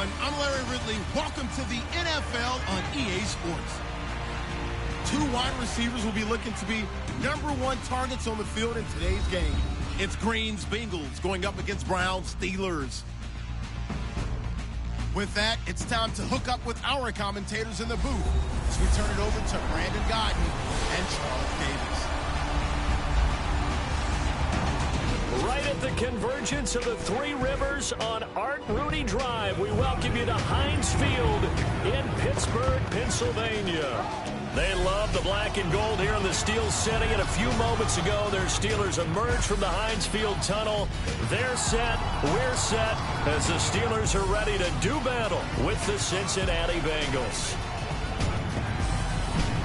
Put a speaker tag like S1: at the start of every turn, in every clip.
S1: everyone. I'm Larry Ridley. Welcome to the NFL on EA Sports. Two wide receivers will be looking to be #1 targets on the field in today's game. It's Green's Bengals going up against Brown's Steelers. With that, it's time to hook up with our commentators in the booth as we turn it over to Brandon Godden and Charles Davis.
S2: Right at the convergence of the Three Rivers on Art Rooney Drive, we welcome you to Heinz Field in Pittsburgh, Pennsylvania. They love the black and gold here in the Steel City, and a few moments ago, their Steelers emerged from the Heinz Field tunnel. They're set, we're set, as the Steelers are ready to do battle with the Cincinnati Bengals.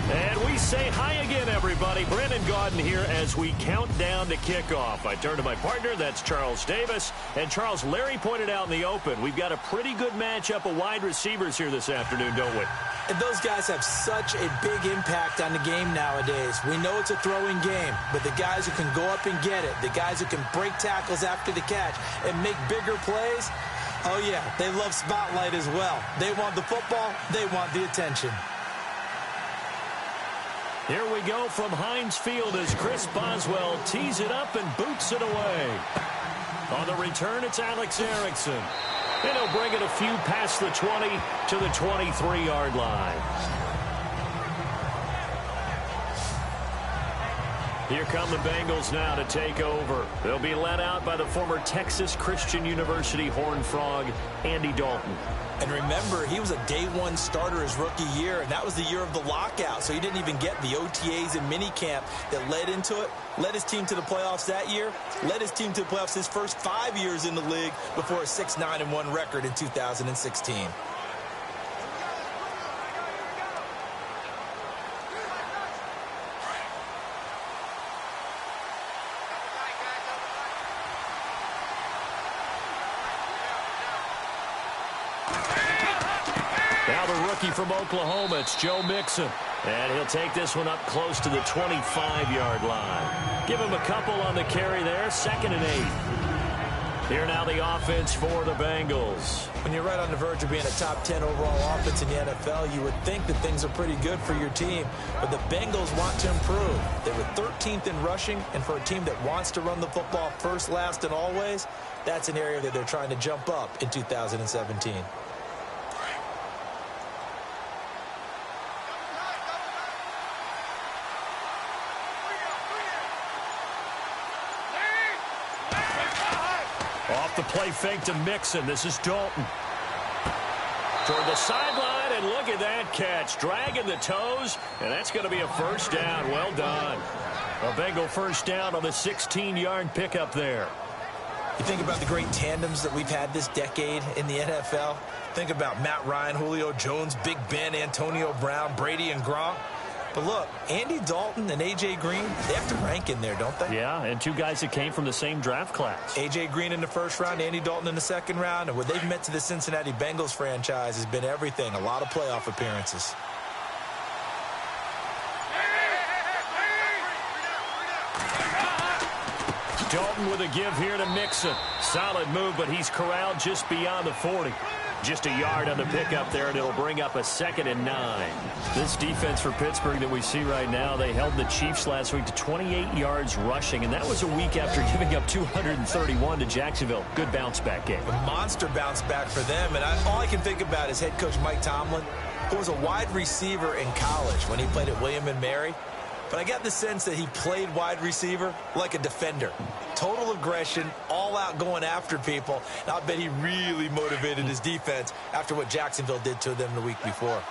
S2: And we say hi again, everybody. Brandon Gaudin here as we count down to kickoff. I turn to my partner, that's Charles Davis. And Charles, Larry pointed out in the open, we've got a pretty good matchup of wide receivers here this afternoon, don't we?
S3: And those guys have such a big impact on the game nowadays. We know it's a throwing game, but the guys who can go up and get it, the guys who can break tackles after the catch and make bigger plays, oh yeah, they love spotlight as well. They want the football, they want the attention.
S2: Here we go from Heinz Field as Chris Boswell tees it up and boots it away. On the return, it's Alex Erickson. And he'll bring it a few past the 20 to the 23-yard line. Here come the Bengals now to take over. They'll be led out by the former Texas Christian University Horned Frog, Andy Dalton.
S3: And remember, he was a day-one starter his rookie year, and that was the year of the lockout, so he didn't even get the OTAs and minicamp that led into it. Led his team to the playoffs that year, led his team to the playoffs his first 5 years in the league before a 6-9-1 record in 2016.
S2: From Oklahoma, it's Joe Mixon. And he'll take this one up close to the 25-yard line. Give him a couple on the carry there, 2nd and 8. Here now the offense for the Bengals.
S3: When you're right on the verge of being a top 10 overall offense in the NFL, you would think that things are pretty good for your team. But the Bengals want to improve. They were 13th in rushing, and for a team that wants to run the football first, last, and always, that's an area that they're trying to jump up in 2017.
S2: Off the play fake to Mixon. This is Dalton. Toward the sideline, and look at that catch. Dragging the toes, and that's going to be a first down. Well done. A Bengal first down on the 16-yard pickup there.
S3: You think about the great tandems that we've had this decade in the NFL. Think about Matt Ryan, Julio Jones, Big Ben, Antonio Brown, Brady, and Gronk. But look, Andy Dalton and A.J. Green, they have to rank in there, don't they?
S2: Yeah, and two guys that came from the same draft class.
S3: A.J. Green in the first round, Andy Dalton in the second round. And what they've meant to the Cincinnati Bengals franchise has been everything, a lot of playoff appearances.
S2: Dalton with a give here to Mixon. Solid move, but he's corralled just beyond the 40. Just a yard on the pickup there, and it'll bring up a 2nd and 9. This defense for Pittsburgh that we see right now, they held the Chiefs last week to 28 yards rushing, and that was a week after giving up 231 to Jacksonville. Good bounce-back game.
S3: A monster bounce-back for them, and all I can think about is head coach Mike Tomlin, who was a wide receiver in college when he played at William & Mary. But I got the sense that he played wide receiver like a defender. Total aggression, all out going after people. And I bet he really motivated his defense after what Jacksonville did to them the week before.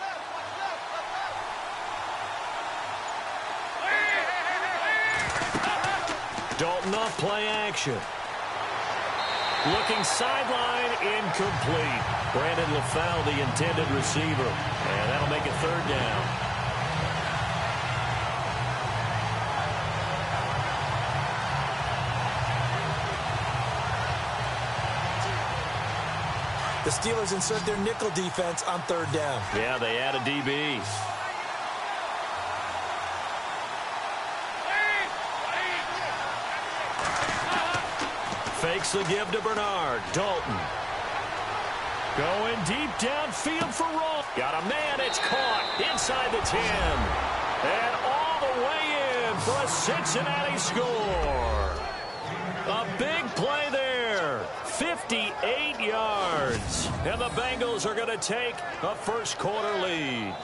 S2: Dalton off play action. Looking sideline, incomplete. Brandon LaFau, the intended receiver. And that'll make it 3rd down.
S3: The Steelers insert their nickel defense on 3rd down.
S2: Yeah, they add a DB. Fakes the give to Bernard. Dalton. Going deep downfield for Roll. Got a man. It's caught inside the 10. And all the way in for a Cincinnati score. A big play there. 58 yards. And the Bengals are going to take a first-quarter lead.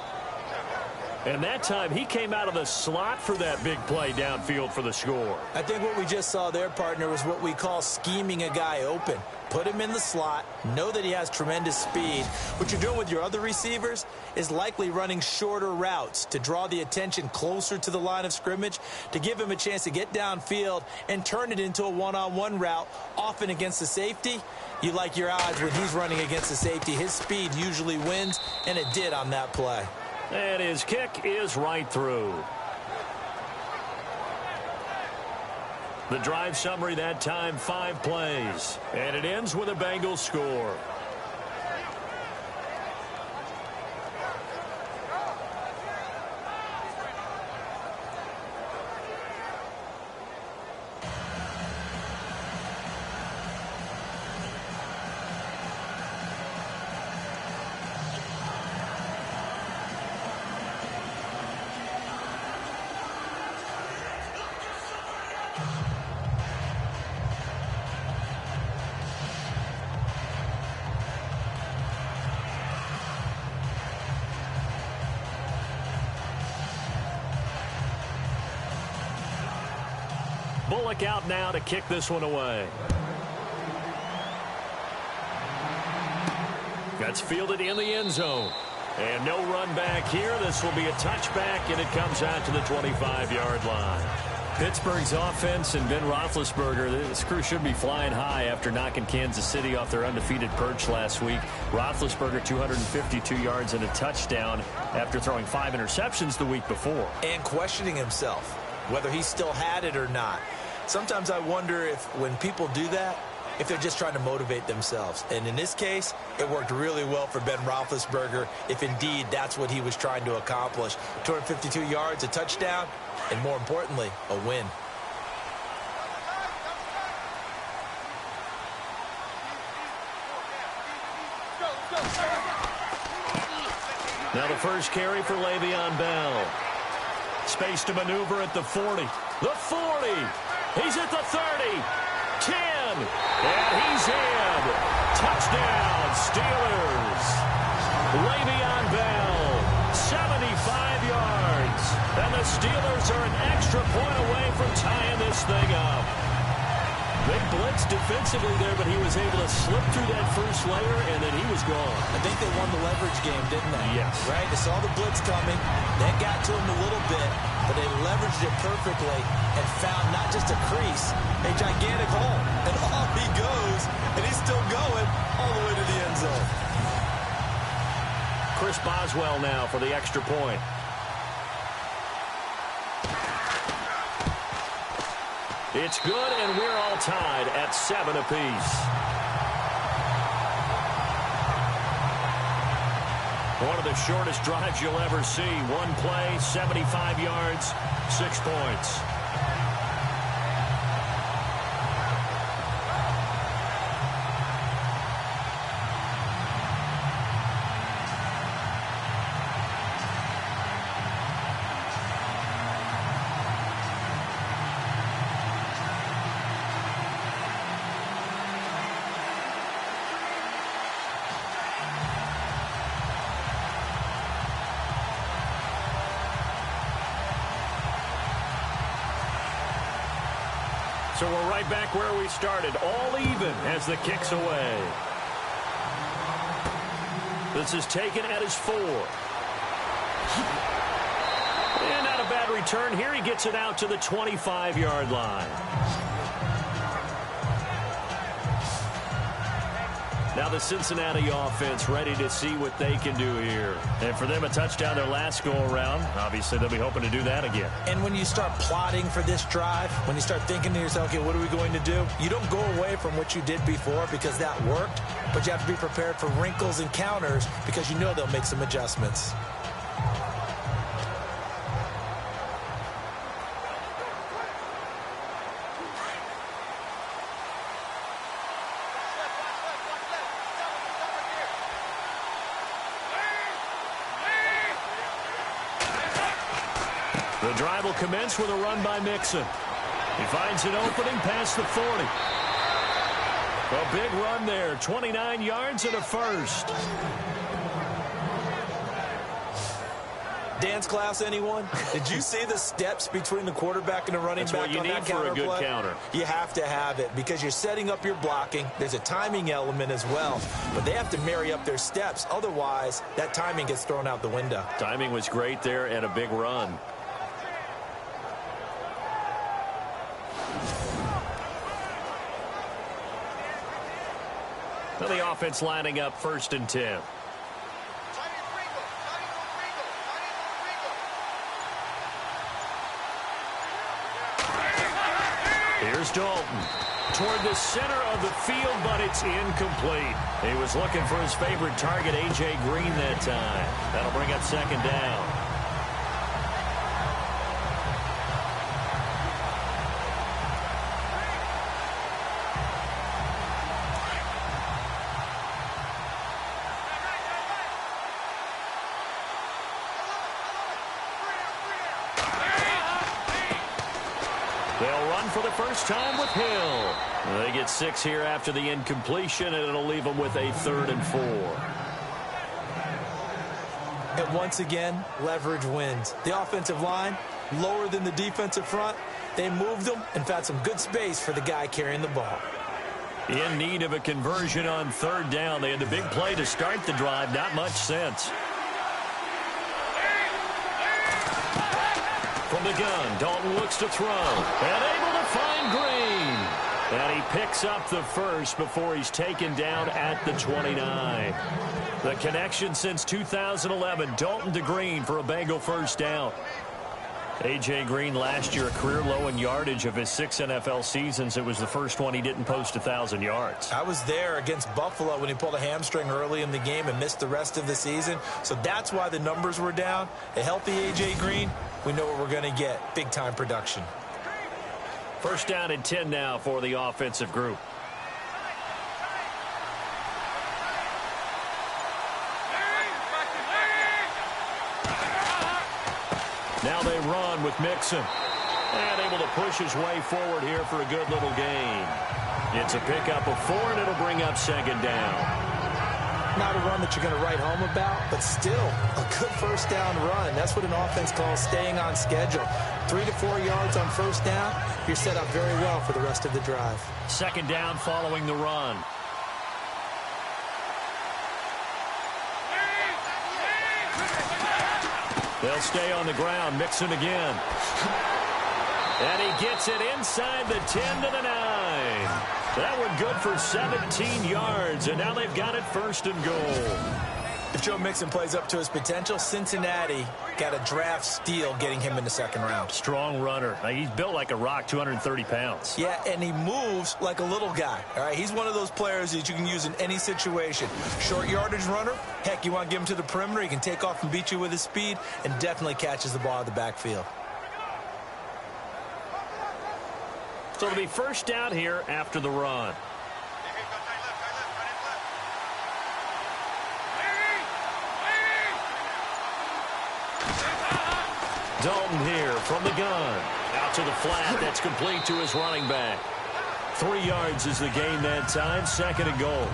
S2: And that time, he came out of the slot for that big play downfield for the score.
S3: I think what we just saw there, partner, was what we call scheming a guy open. Put him in the slot, know that he has tremendous speed. What you're doing with your other receivers is likely running shorter routes to draw the attention closer to the line of scrimmage, to give him a chance to get downfield and turn it into a one-on-one route, often against the safety. You like your odds when he's running against the safety. His speed usually wins, and it did on that play.
S2: And his kick is right through. The drive summary that time, 5 plays. And it ends with a Bengals score. Bullock out now to kick this one away. That's fielded in the end zone. And no run back here. This will be a touchback, and it comes out to the 25-yard line. Pittsburgh's offense and Ben Roethlisberger, this crew should be flying high after knocking Kansas City off their undefeated perch last week. Roethlisberger 252 yards and a touchdown after throwing 5 interceptions the week before.
S3: And questioning himself, whether he still had it or not. Sometimes I wonder if when people do that, if they're just trying to motivate themselves. And in this case, it worked really well for Ben Roethlisberger, if indeed that's what he was trying to accomplish. 252 yards, a touchdown, and more importantly, a win.
S2: Now the first carry for Le'Veon Bell. Space to maneuver at the 40. The 40. He's at the 30. 10. And he's in. Touchdown, Steelers. Le'Veon Bell, 75 yards. And the Steelers are an extra point away from tying this thing up. They blitzed defensively there, but he was able to slip through that first layer, and then he was gone.
S3: I think they won the leverage game, didn't they?
S2: Yes.
S3: Right? They saw the blitz coming. That got to him a little bit, but they leveraged it perfectly and found not just a crease, a gigantic hole. And off he goes, and he's still going all the way to the end zone.
S2: Chris Boswell now for the extra point. It's good, and we're all tied at 7 apiece. One of the shortest drives you'll ever see. One play, 75 yards, 6 points. So we're right back where we started, all even as the kick's away. This is taken at his 4. And not a bad return here. He gets it out to the 25-yard line. Now the Cincinnati offense ready to see what they can do here. And for them, a touchdown their last go-around. Obviously, they'll be hoping to do that again.
S3: And when you start plotting for this drive, when you start thinking to yourself, okay, what are we going to do? You don't go away from what you did before because that worked, but you have to be prepared for wrinkles and counters because you know they'll make some adjustments.
S2: The drive will commence with a run by Mixon. He finds an opening past the 40. A big run there, 29 yards and a first.
S3: Dance class, anyone? Did you see the steps between the quarterback and the running back on that counter play? That's what you need for a good counter. You have to have it because you're setting up your blocking. There's a timing element as well, but they have to marry up their steps. Otherwise, that timing gets thrown out the window.
S2: Timing was great there and a big run. Now the offense lining up 1st and 10. Here's Dalton toward the center of the field, but it's incomplete. He was looking for his favorite target, A.J. Green, that time. That'll bring up 2nd down. They'll run for the first time with Hill. They get 6 here after the incompletion, and it'll leave them with a 3rd and 4.
S3: And once again, leverage wins. The offensive line, lower than the defensive front. They moved them and found some good space for the guy carrying the ball.
S2: In need of a conversion on 3rd down. They had the big play to start the drive. Not much sense. From the gun, Dalton looks to throw. And able to find Green. And he picks up the first before he's taken down at the 29. The connection since 2011, Dalton to Green for a Bengal first down. A.J. Green last year, a career low in yardage of his 6 NFL seasons. It was the first one he didn't post 1,000 yards.
S3: I was there against Buffalo when he pulled a hamstring early in the game and missed the rest of the season. So that's why the numbers were down. A healthy A.J. Green, we know what we're going to get. Big-time production.
S2: First down and 10 now for the offensive group. Now they run with Mixon. And able to push his way forward here for a good little gain. It's a pickup of 4, and it'll bring up 2nd down.
S3: Not a run that you're going to write home about, but still a good first down run. That's what an offense calls staying on schedule. 3 to 4 yards on first down, you're set up very well for the rest of the drive.
S2: 2nd down following the run. They'll stay on the ground. Mixon again. And he gets it inside the 10 to the 9. That one good for 17 yards, and now they've got it 1st and goal.
S3: If Joe Mixon plays up to his potential, Cincinnati got a draft steal getting him in the 2nd round.
S2: Strong runner. He's built like a rock, 230 pounds.
S3: Yeah, and he moves like a little guy. All right, he's one of those players that you can use in any situation. Short yardage runner. Heck, you want to give him to the perimeter, he can take off and beat you with his speed, and definitely catches the ball out of the backfield.
S2: So it'll be first down here after the run. Dalton here from the gun. Out to the flat. That's complete to his running back. 3 yards is the gain that time. 2nd and goal.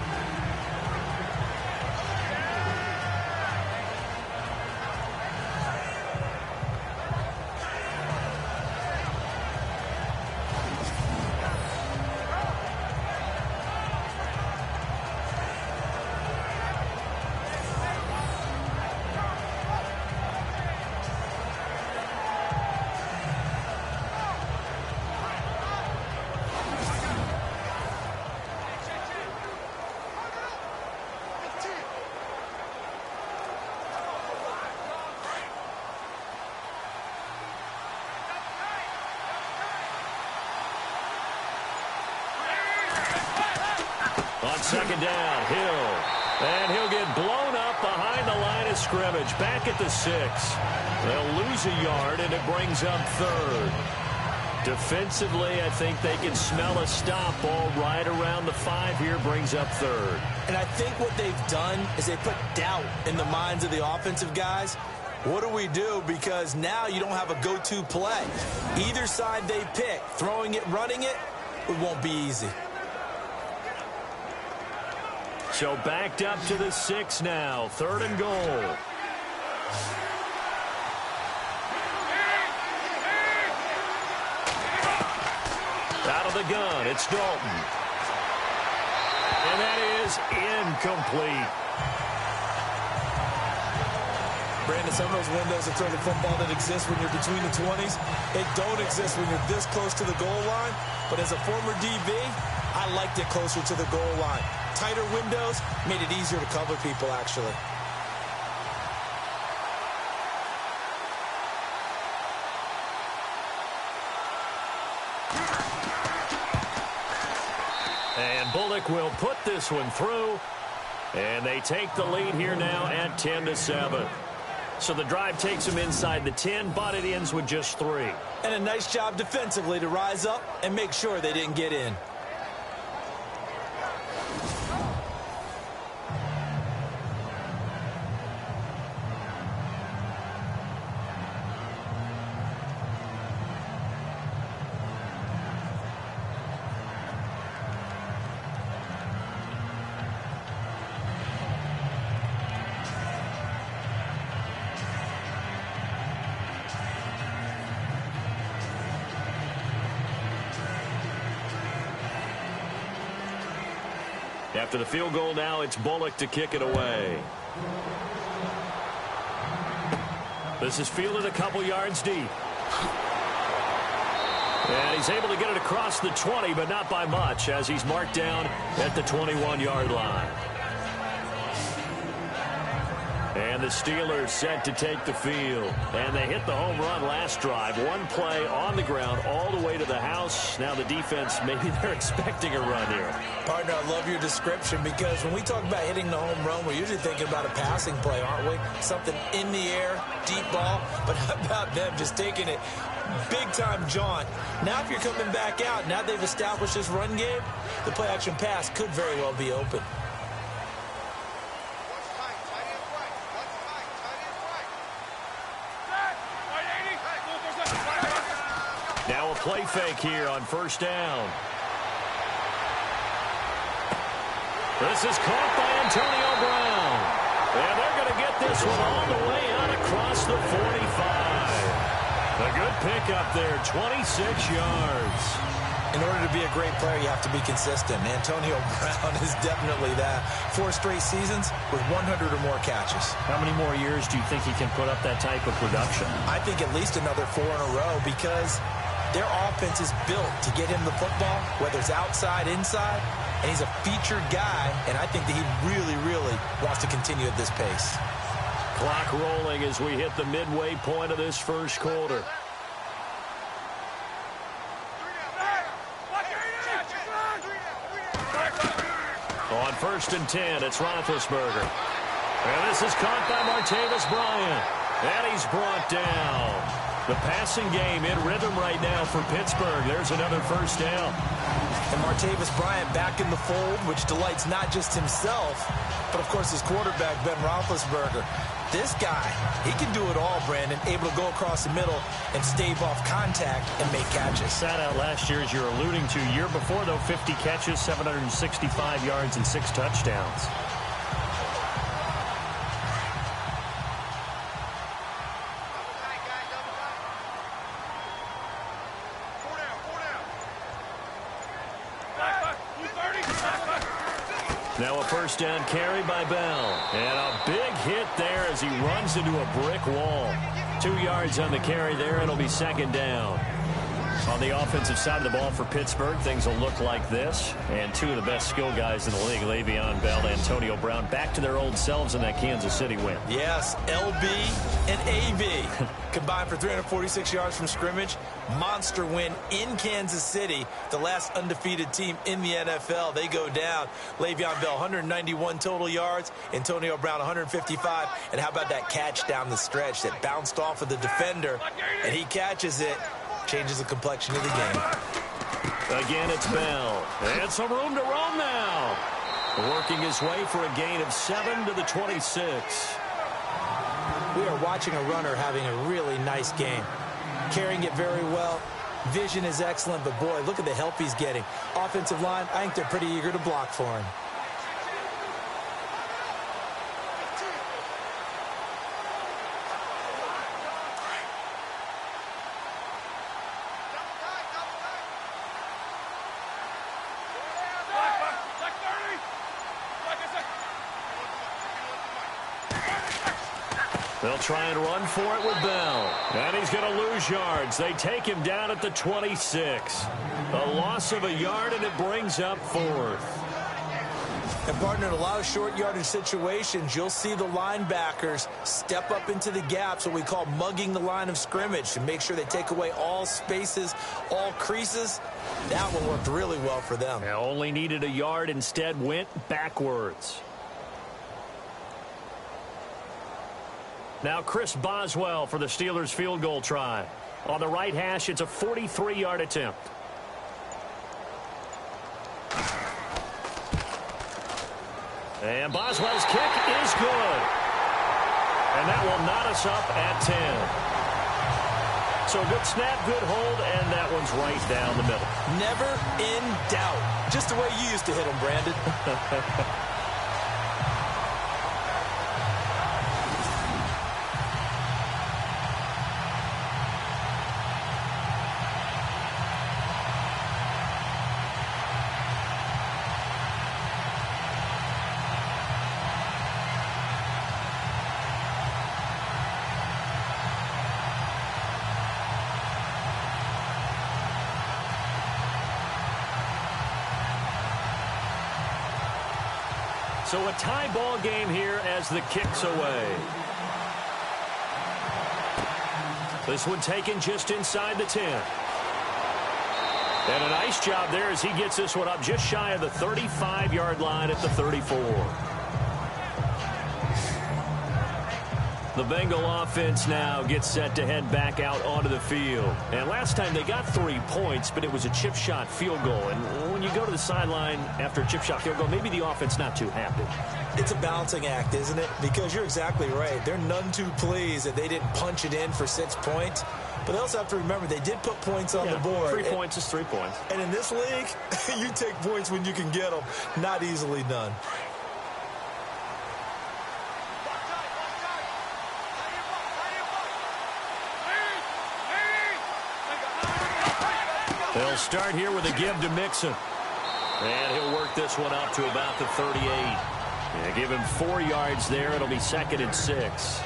S2: On 2nd down, Hill. And he'll get blown up behind the line of scrimmage. Back at the 6. They'll lose a yard, and it brings up 3rd. Defensively, I think they can smell a stop ball right around the 5 here. Brings up 3rd.
S3: And I think what they've done is they put doubt in the minds of the offensive guys. What do we do? Because now you don't have a go-to play. Either side they pick, throwing it, running it, it won't be easy.
S2: So backed up to the 6 now. 3rd and goal. Out of the gun, it's Dalton. And that is incomplete.
S3: Brandon, some of those windows to throw the football that exist when you're between the 20s, they don't exist when you're this close to the goal line. But as a former DB, I liked it closer to the goal line. Tighter windows made it easier to cover people, actually.
S2: And Bullock will put this one through. And they take the lead here now at 10-7. So the drive takes them inside the 10, but it ends with just 3.
S3: And a nice job defensively to rise up and make sure they didn't get in.
S2: After the field goal now, it's Bullock to kick it away. This is fielded a couple yards deep. And he's able to get it across the 20, but not by much, as he's marked down at the 21-yard line. And the Steelers set to take the field. And they hit the home run last drive. One play on the ground all the way to the house. Now the defense, maybe they're expecting a run here.
S3: Partner, I love your description, because when we talk about hitting the home run, we're usually thinking about a passing play, aren't we? Something in the air, deep ball. But how about them just taking it big-time jaunt? Now if you're coming back out, now they've established this run game, the play-action pass could very well be open.
S2: Now a play fake here on 1st down. This is caught by Antonio Brown. And they're going to get this one all the way out across the 45. A good pickup there, 26 yards.
S3: In order to be a great player, you have to be consistent. Antonio Brown is definitely that. 4 straight seasons with 100 or more catches.
S2: How many more years do you think he can put up that type of production?
S3: I think at least another 4 in a row, because their offense is built to get him the football, whether it's outside, inside, and he's a featured guy, and I think that he really, really wants to continue at this pace.
S2: Clock rolling as we hit the midway point of this first quarter. On 1st and 10, it's Roethlisberger. And this is caught by Martavis Bryant. And he's brought down. The passing game in rhythm right now for Pittsburgh. There's another 1st down.
S3: And Martavis Bryant back in the fold, which delights not just himself, but of course his quarterback, Ben Roethlisberger. This guy, he can do it all, Brandon. Able to go across the middle and stave off contact and make catches.
S2: Sat out last year, as you're alluding to. Year before, though, 50 catches, 765 yards, and 6 touchdowns. Now a 1st down carry by Bell. And a big hit there as he runs into a brick wall. 2 yards on the carry there. It'll be 2nd down. On the offensive side of the ball for Pittsburgh, things will look like this. And 2 of the best skill guys in the league, Le'Veon Bell, Antonio Brown, back to their old selves in that Kansas City win.
S3: Yes, LB and AB combined for 346 yards from scrimmage. Monster win in Kansas City, the last undefeated team in the NFL. They go down. Le'Veon Bell, 191 total yards. Antonio Brown, 155. And how about that catch down the stretch that bounced off of the defender, and he catches it. Changes the complexion of the game.
S2: Again, it's Bell. And some room to roam now. Working his way for a gain of 7 to the 26.
S3: we are watching a runner having a really nice game. Carrying it very well. Vision is excellent, but boy, look at the help he's getting. Offensive line, I think they're pretty eager to block for him.
S2: They'll try and run for it with Bell. And he's going to lose yards. They take him down at the 26. A loss of a yard, and it brings up 4th.
S3: And, partner, in a lot of short yardage situations, you'll see the linebackers step up into the gaps, what we call mugging the line of scrimmage, to make sure they take away all spaces, all creases. That one worked really well for them.
S2: They only needed a yard, instead went backwards. Now Chris Boswell for the Steelers field goal try. On the right hash, it's a 43-yard attempt. And Boswell's kick is good. And that will knot us up at 10. So good snap, good hold, and that one's right down the middle.
S3: Never in doubt. Just the way you used to hit them, Brandon.
S2: So a tie ball game here as the kick's away. This one taken just inside the 10. And a nice job there as he gets this one up just shy of the 35-yard line at the 34. The Bengal offense now gets set to head back out onto the field. And last time they got 3 points, but it was a chip shot field goal. And when you go to the sideline after a chip shot field goal, maybe the offense not too happy.
S3: It's a balancing act, isn't it? Because you're exactly right. They're none too pleased that they didn't punch it in for 6 points. But they also have to remember they did put points on the board.
S2: 3 points is 3 points.
S3: And in this league, you take points when you can get them. Not easily done.
S2: They'll start here with a give to Mixon. And he'll work this one up to about the 38. Yeah, give him 4 yards there. It'll be 2nd and 6.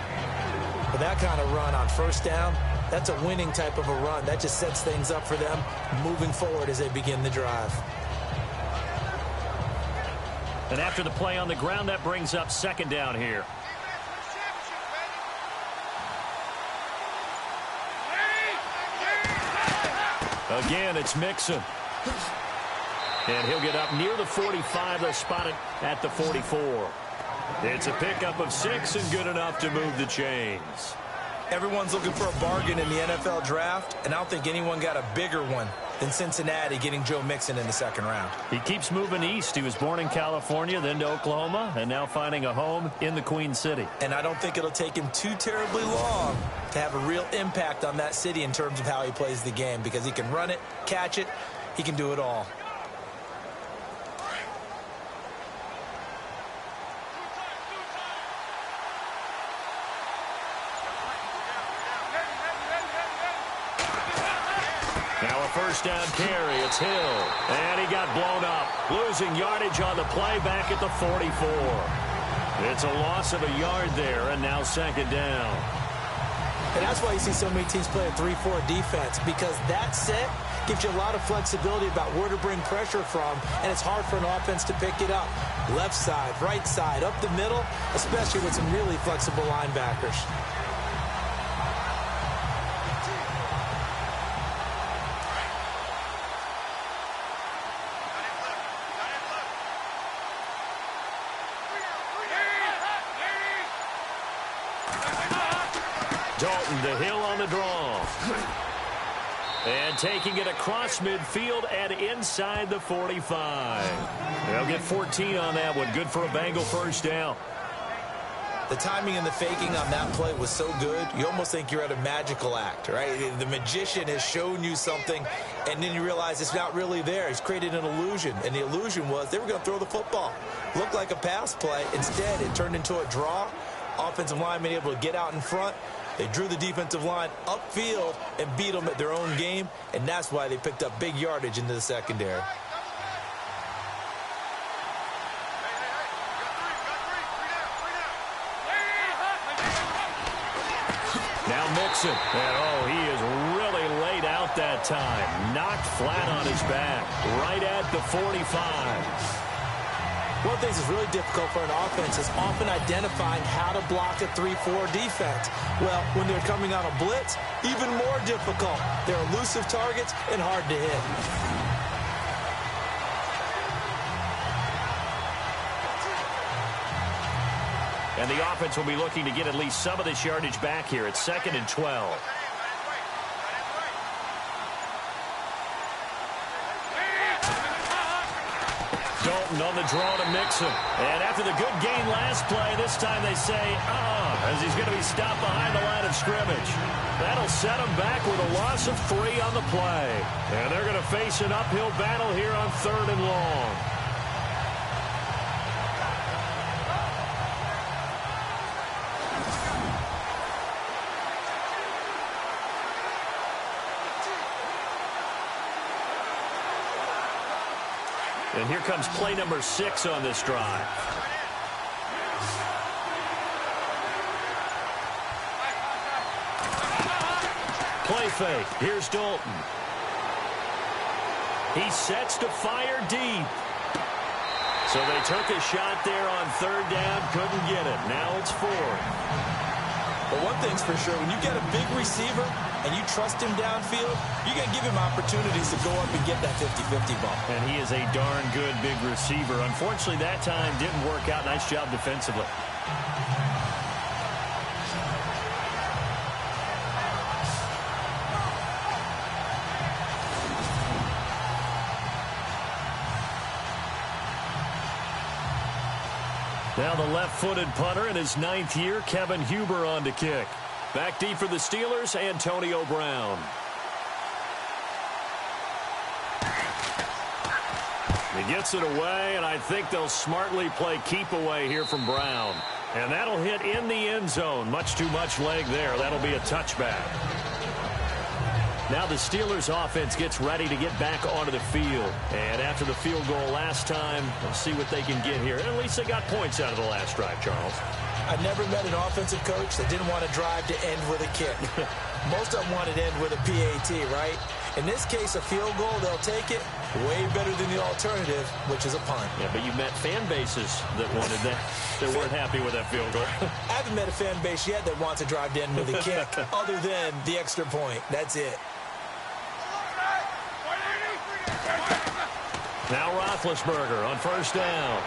S3: But that kind of run on first down, that's a winning type of a run. That just sets things up for them moving forward as they begin the drive.
S2: And after the play on the ground, that brings up 2nd down here. Again, it's Mixon. And he'll get up near the 45. They'll spot it at the 44. It's a pickup of 6 and good enough to move the chains.
S3: Everyone's looking for a bargain in the NFL draft, and I don't think anyone got a bigger one than Cincinnati getting Joe Mixon in the 2nd round.
S2: He keeps moving east. He was born in California, then to Oklahoma, and now finding a home in the Queen City.
S3: And I don't think it'll take him too terribly long to have a real impact on that city in terms of how he plays the game, because he can run it, catch it, he can do it all.
S2: Now a first down carry. It's Hill. And he got blown up. Losing yardage on the play back at the 44. It's a loss of a yard there, and now 2nd down.
S3: And that's why you see so many teams play a 3-4 defense, because that set gives you a lot of flexibility about where to bring pressure from, and it's hard for an offense to pick it up. Left side, right side, up the middle, especially with some really flexible linebackers.
S2: Dalton to Hill on the draw. And taking it across midfield and inside the 45. They'll get 14 on that one. Good for a Bengal first down.
S3: The timing and the faking on that play was so good, you almost think you're at a magical act, right? The magician has shown you something, and then you realize it's not really there. He's created an illusion, and the illusion was they were going to throw the football. Looked like a pass play. Instead, it turned into a draw. Offensive lineman able to get out in front. They drew the defensive line upfield and beat them at their own game, and that's why they picked up big yardage into the secondary.
S2: Now Mixon, and oh, he is really laid out that time. Knocked flat on his back, right at the 45.
S3: One of the things that's really difficult for an offense is often identifying how to block a 3-4 defense. Well, when they're coming on a blitz, even more difficult. They're elusive targets and hard to hit.
S2: And the offense will be looking to get at least some of this yardage back here. It's 2nd and 12. Dalton on the draw to Mixon. And after the good gain last play, this time they say, as he's going to be stopped behind the line of scrimmage. That'll set him back with a loss of 3 on the play. And they're going to face an uphill battle here on 3rd and long. And here comes play number 6 on this drive. Play fake. Here's Dalton. He sets to fire deep. So they took a shot there on 3rd down. Couldn't get it. Now it's 4th.
S3: But one thing's for sure, when you get a big receiver and you trust him downfield, you're going to give him opportunities to go up and get that 50-50 ball.
S2: And he is a darn good big receiver. Unfortunately, that time didn't work out. Nice job defensively. Now the left-footed punter in his 9th year, Kevin Huber on to kick. Back deep for the Steelers, Antonio Brown. He gets it away, and I think they'll smartly play keep away here from Brown. And that'll hit in the end zone. Much too much leg there. That'll be a touchback. Now the Steelers offense gets ready to get back onto the field. And after the field goal last time, we'll see what they can get here. At least they got points out of the last drive, Charles.
S3: I never met an offensive coach that didn't want to drive to end with a kick. Most of them wanted to end with a PAT, right? In this case, a field goal, they'll take it. Way better than the alternative, which is a punt.
S2: Yeah, but you met fan bases that wanted that. They weren't happy with that field goal.
S3: I haven't met a fan base yet that wants to drive to end with a kick other than the extra point. That's it.
S2: Now Roethlisberger on 1st down.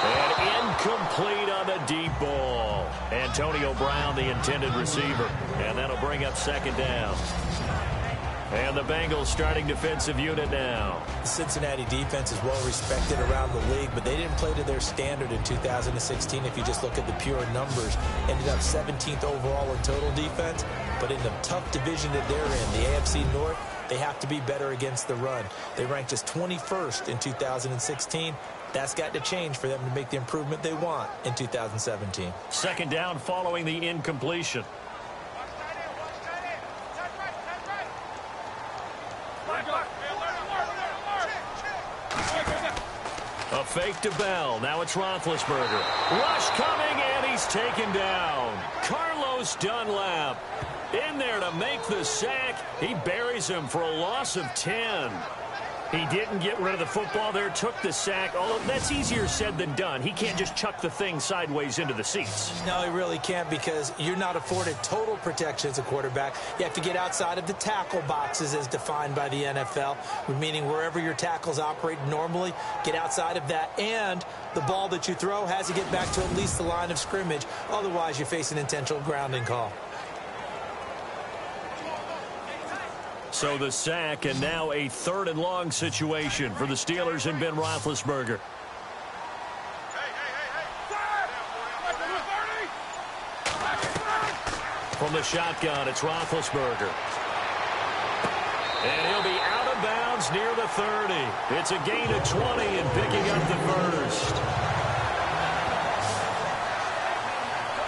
S2: And incomplete on the deep ball. Antonio Brown, the intended receiver. And that'll bring up 2nd down. And the Bengals starting defensive unit now.
S3: The Cincinnati defense is well respected around the league, but they didn't play to their standard in 2016 if you just look at the pure numbers. Ended up 17th overall in total defense, but in the tough division that they're in, the AFC North, they have to be better against the run. They ranked just 21st in 2016. That's got to change for them to make the improvement they want in 2017.
S2: 2nd down following the incompletion. A fake to Bell. Now it's Roethlisberger. Rush coming, and he's taken down. Carlos Dunlap in there to make the sack. He buries him for a loss of 10. He didn't get rid of the football there, took the sack. Although that's easier said than done. He can't just chuck the thing sideways into the seats.
S3: No, he really can't, because you're not afforded total protection as a quarterback. You have to get outside of the tackle boxes as defined by the NFL, meaning wherever your tackles operate normally, get outside of that. And the ball that you throw has to get back to at least the line of scrimmage. Otherwise, you face an intentional grounding call.
S2: So the sack, and now a 3rd and long situation for the Steelers and Ben Roethlisberger. From the shotgun, it's Roethlisberger. And he'll be out of bounds near the 30. It's a gain of 20 and picking up the first.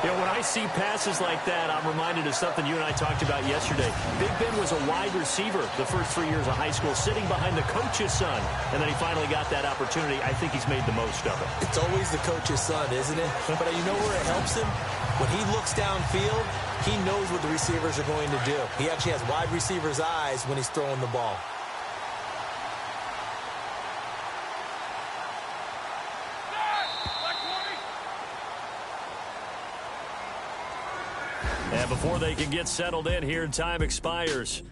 S2: You know, when I see passes like that, I'm reminded of something you and I talked about yesterday. Big Ben was a wide receiver the first 3 years of high school, sitting behind the coach's son. And then he finally got that opportunity. I think he's made the most of it.
S3: It's always the coach's son, isn't it? But you know where it helps him? When he looks downfield, he knows what the receivers are going to do. He actually has wide receivers' eyes when he's throwing the ball.
S2: And before they can get settled in here, time expires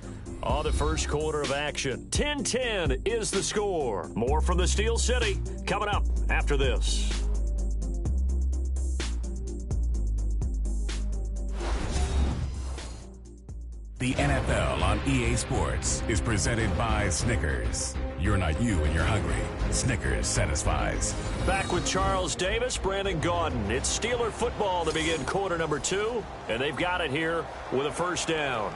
S2: on the first quarter of action. 10-10 is the score. More from the Steel City coming up after this.
S4: The NFL on EA Sports is presented by Snickers. You're not you when you're hungry. Snickers satisfies.
S2: Back with Charles Davis, Brandon Gaudin. It's Steeler football to begin quarter number 2, and they've got it here with a first down.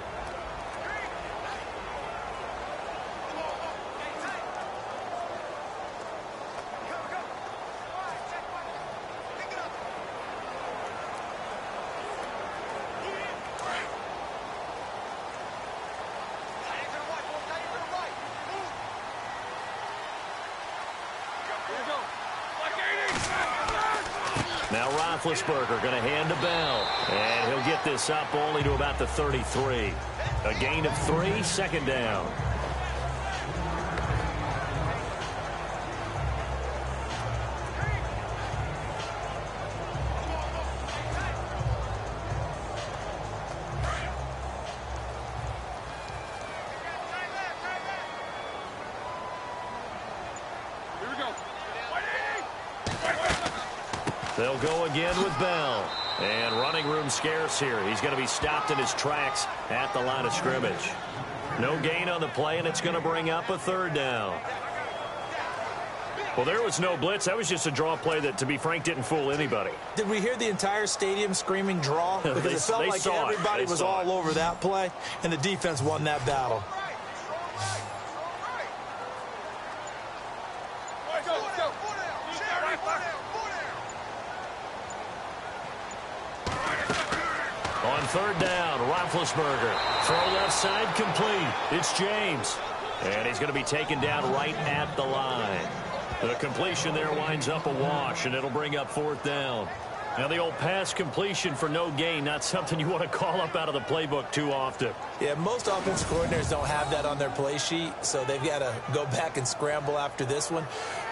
S2: Now Roethlisberger going to hand to Bell. And he'll get this up only to about the 33. A gain of 3, second down. They'll go again with Bell. And running room scarce here. He's going to be stopped in his tracks at the line of scrimmage. No gain on the play, and it's going to bring up a third down. Well, there was no blitz. That was just a draw play that, to be frank, didn't fool anybody.
S3: Did we hear the entire stadium screaming draw? Because it felt like everybody was all over that play, and the defense won that battle.
S2: On third down, Roethlisberger. Throw left side complete. It's James. And he's going to be taken down right at the line. The completion there winds up a wash, and it'll bring up fourth down. Now, the old pass completion for no gain, not something you want to call up out of the playbook too often.
S3: Yeah, most offensive coordinators don't have that on their play sheet, so they've got to go back and scramble after this one.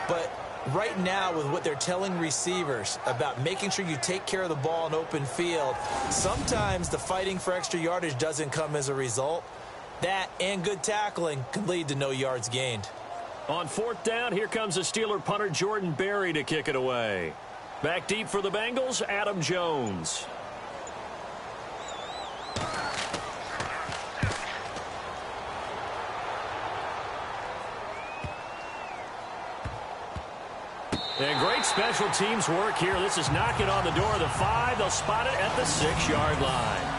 S3: But right now, with what they're telling receivers about making sure you take care of the ball in open field, sometimes the fighting for extra yardage doesn't come as a result. That and good tackling can lead to no yards gained.
S2: On fourth down, here comes the Steeler punter Jordan Berry to kick it away. Back deep for the Bengals, Adam Jones. And great special teams work here. This is knocking on the door of the 5. They'll spot it at the 6-yard line.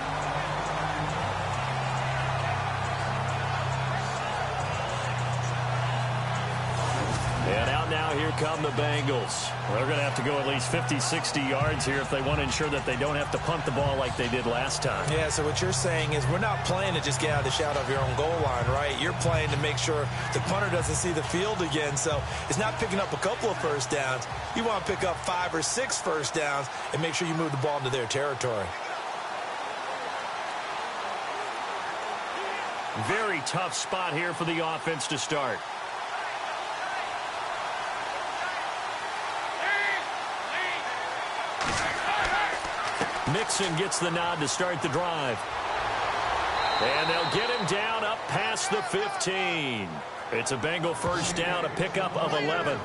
S2: And out now, here come the Bengals. They're going to have to go at least 50, 60 yards here if they want to ensure that they don't have to punt the ball like they did last time.
S3: Yeah, so what you're saying is we're not playing to just get out of the shadow of your own goal line, right? You're playing to make sure the punter doesn't see the field again. So it's not picking up a couple of first downs. You want to pick up 5 or 6 first downs and make sure you move the ball into their territory.
S2: Very tough spot here for the offense to start. Mixon gets the nod to start the drive. And they'll get him down up past the 15. It's a Bengal first down, a pickup of 11.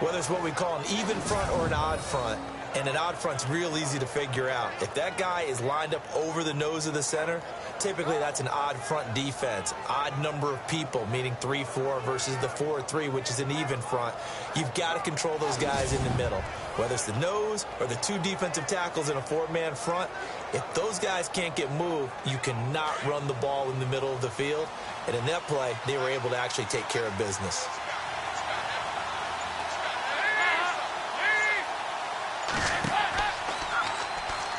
S3: Whether it's what we call an even front or an odd front, And an odd front's real easy to figure out. If that guy is lined up over the nose of the center, typically that's an odd front defense. Odd number of people, meaning 3-4 versus the 4-3, which is an even front. You've got to control those guys in the middle. Whether it's the nose or the two defensive tackles in a four-man front, if those guys can't get moved, you cannot run the ball in the middle of the field. And in that play, they were able to actually take care of business.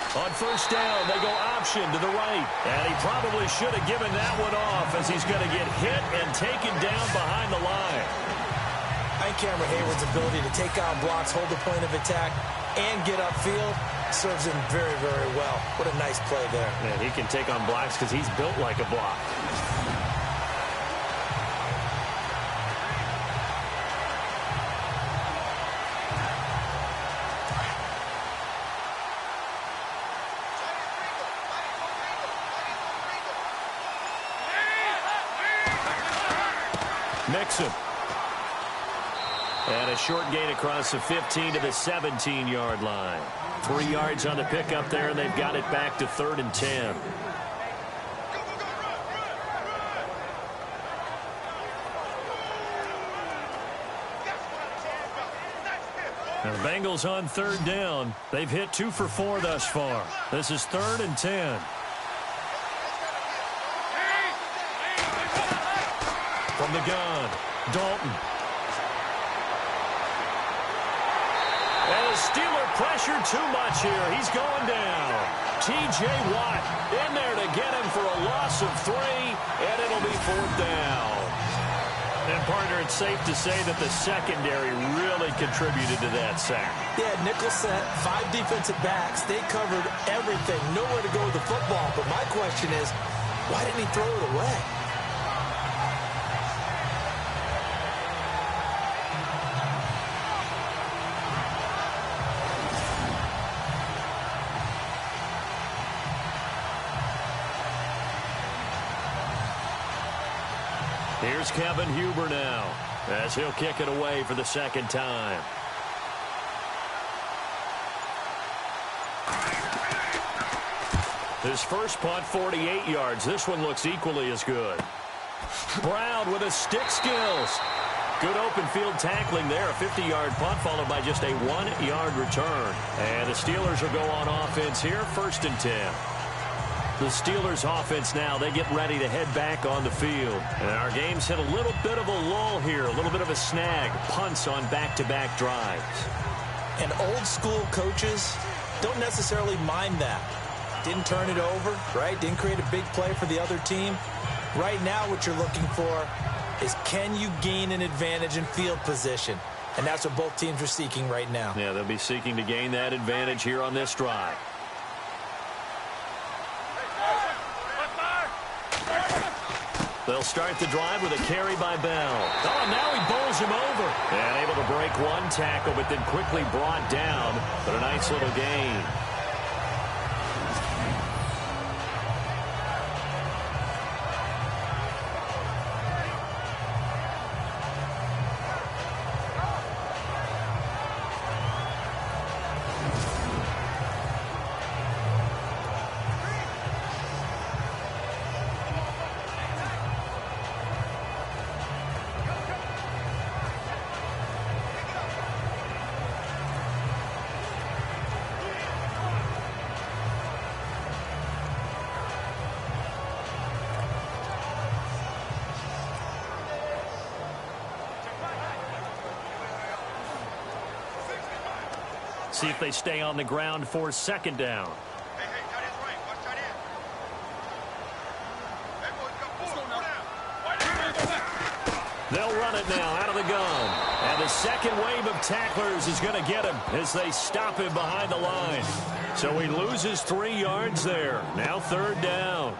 S2: On first down, they go option to the right. And he probably should have given that one off as he's going to get hit and taken down behind the line.
S3: I think Cameron Hayward's ability to take on blocks, hold the point of attack, and get upfield serves him very, very well. What a nice play there.
S2: Man, he can take on blocks because he's built like a block. Mixon. And a short gain across the 15 to the 17-yard line. 3 yards on the pickup there, and they've got it back to 3rd and 10. And the Bengals on 3rd down. They've hit 2 for 4 thus far. This is 3rd and 10. From the gun, Dalton. And the Steeler pressure too much here. He's going down. T.J. Watt in there to get him for a loss of 3, and it'll be 4th down. And, partner, it's safe to say that the secondary really contributed to that sack.
S3: Yeah, nickel set, 5 defensive backs. They covered everything. Nowhere to go with the football. But my question is, why didn't he throw it away?
S2: Here's Kevin Huber now as he'll kick it away for the 2nd time. His first punt, 48 yards. This one looks equally as good. Brown with his stick skills. Good open field tackling there. A 50-yard punt followed by just a 1-yard return. And the Steelers will go on offense here, 1st and 10. The Steelers offense now, they get ready to head back on the field. And our game's hit a little bit of a lull here, a little bit of a snag. Punts on back-to-back drives.
S3: And old school coaches don't necessarily mind that. Didn't turn it over, right? Didn't create a big play for the other team. Right now what you're looking for is, can you gain an advantage in field position? And that's what both teams are seeking right now.
S2: Yeah, they'll be seeking to gain that advantage here on this drive. They'll start the drive with a carry by Bell. Oh, now he bowls him over. And able to break one tackle, but then quickly brought down. But a nice little gain. See if they stay on the ground for 2nd down. They'll run it now out of the gun. And the second wave of tacklers is going to get him as they stop him behind the line. So he loses 3 yards there. Now 3rd down.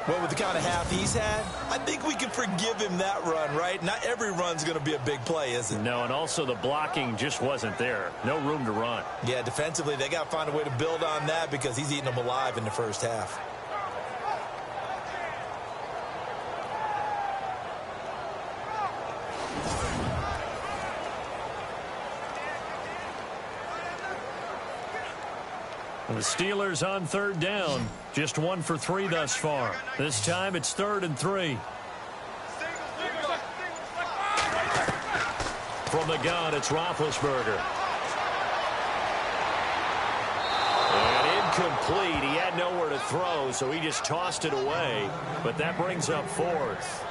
S3: Well, with the kind of half he's had, I think we can forgive him that run, right? Not every run's going to be a big play, is it?
S2: No, and also the blocking just wasn't there. No room to run.
S3: Yeah, defensively, they got to find a way to build on that because he's eating them alive in the first half.
S2: The Steelers on third down. Just 1 for 3 thus far. This time it's 3rd and 3. From the gun, it's Roethlisberger. And incomplete. He had nowhere to throw, so he just tossed it away. But that brings up 4th.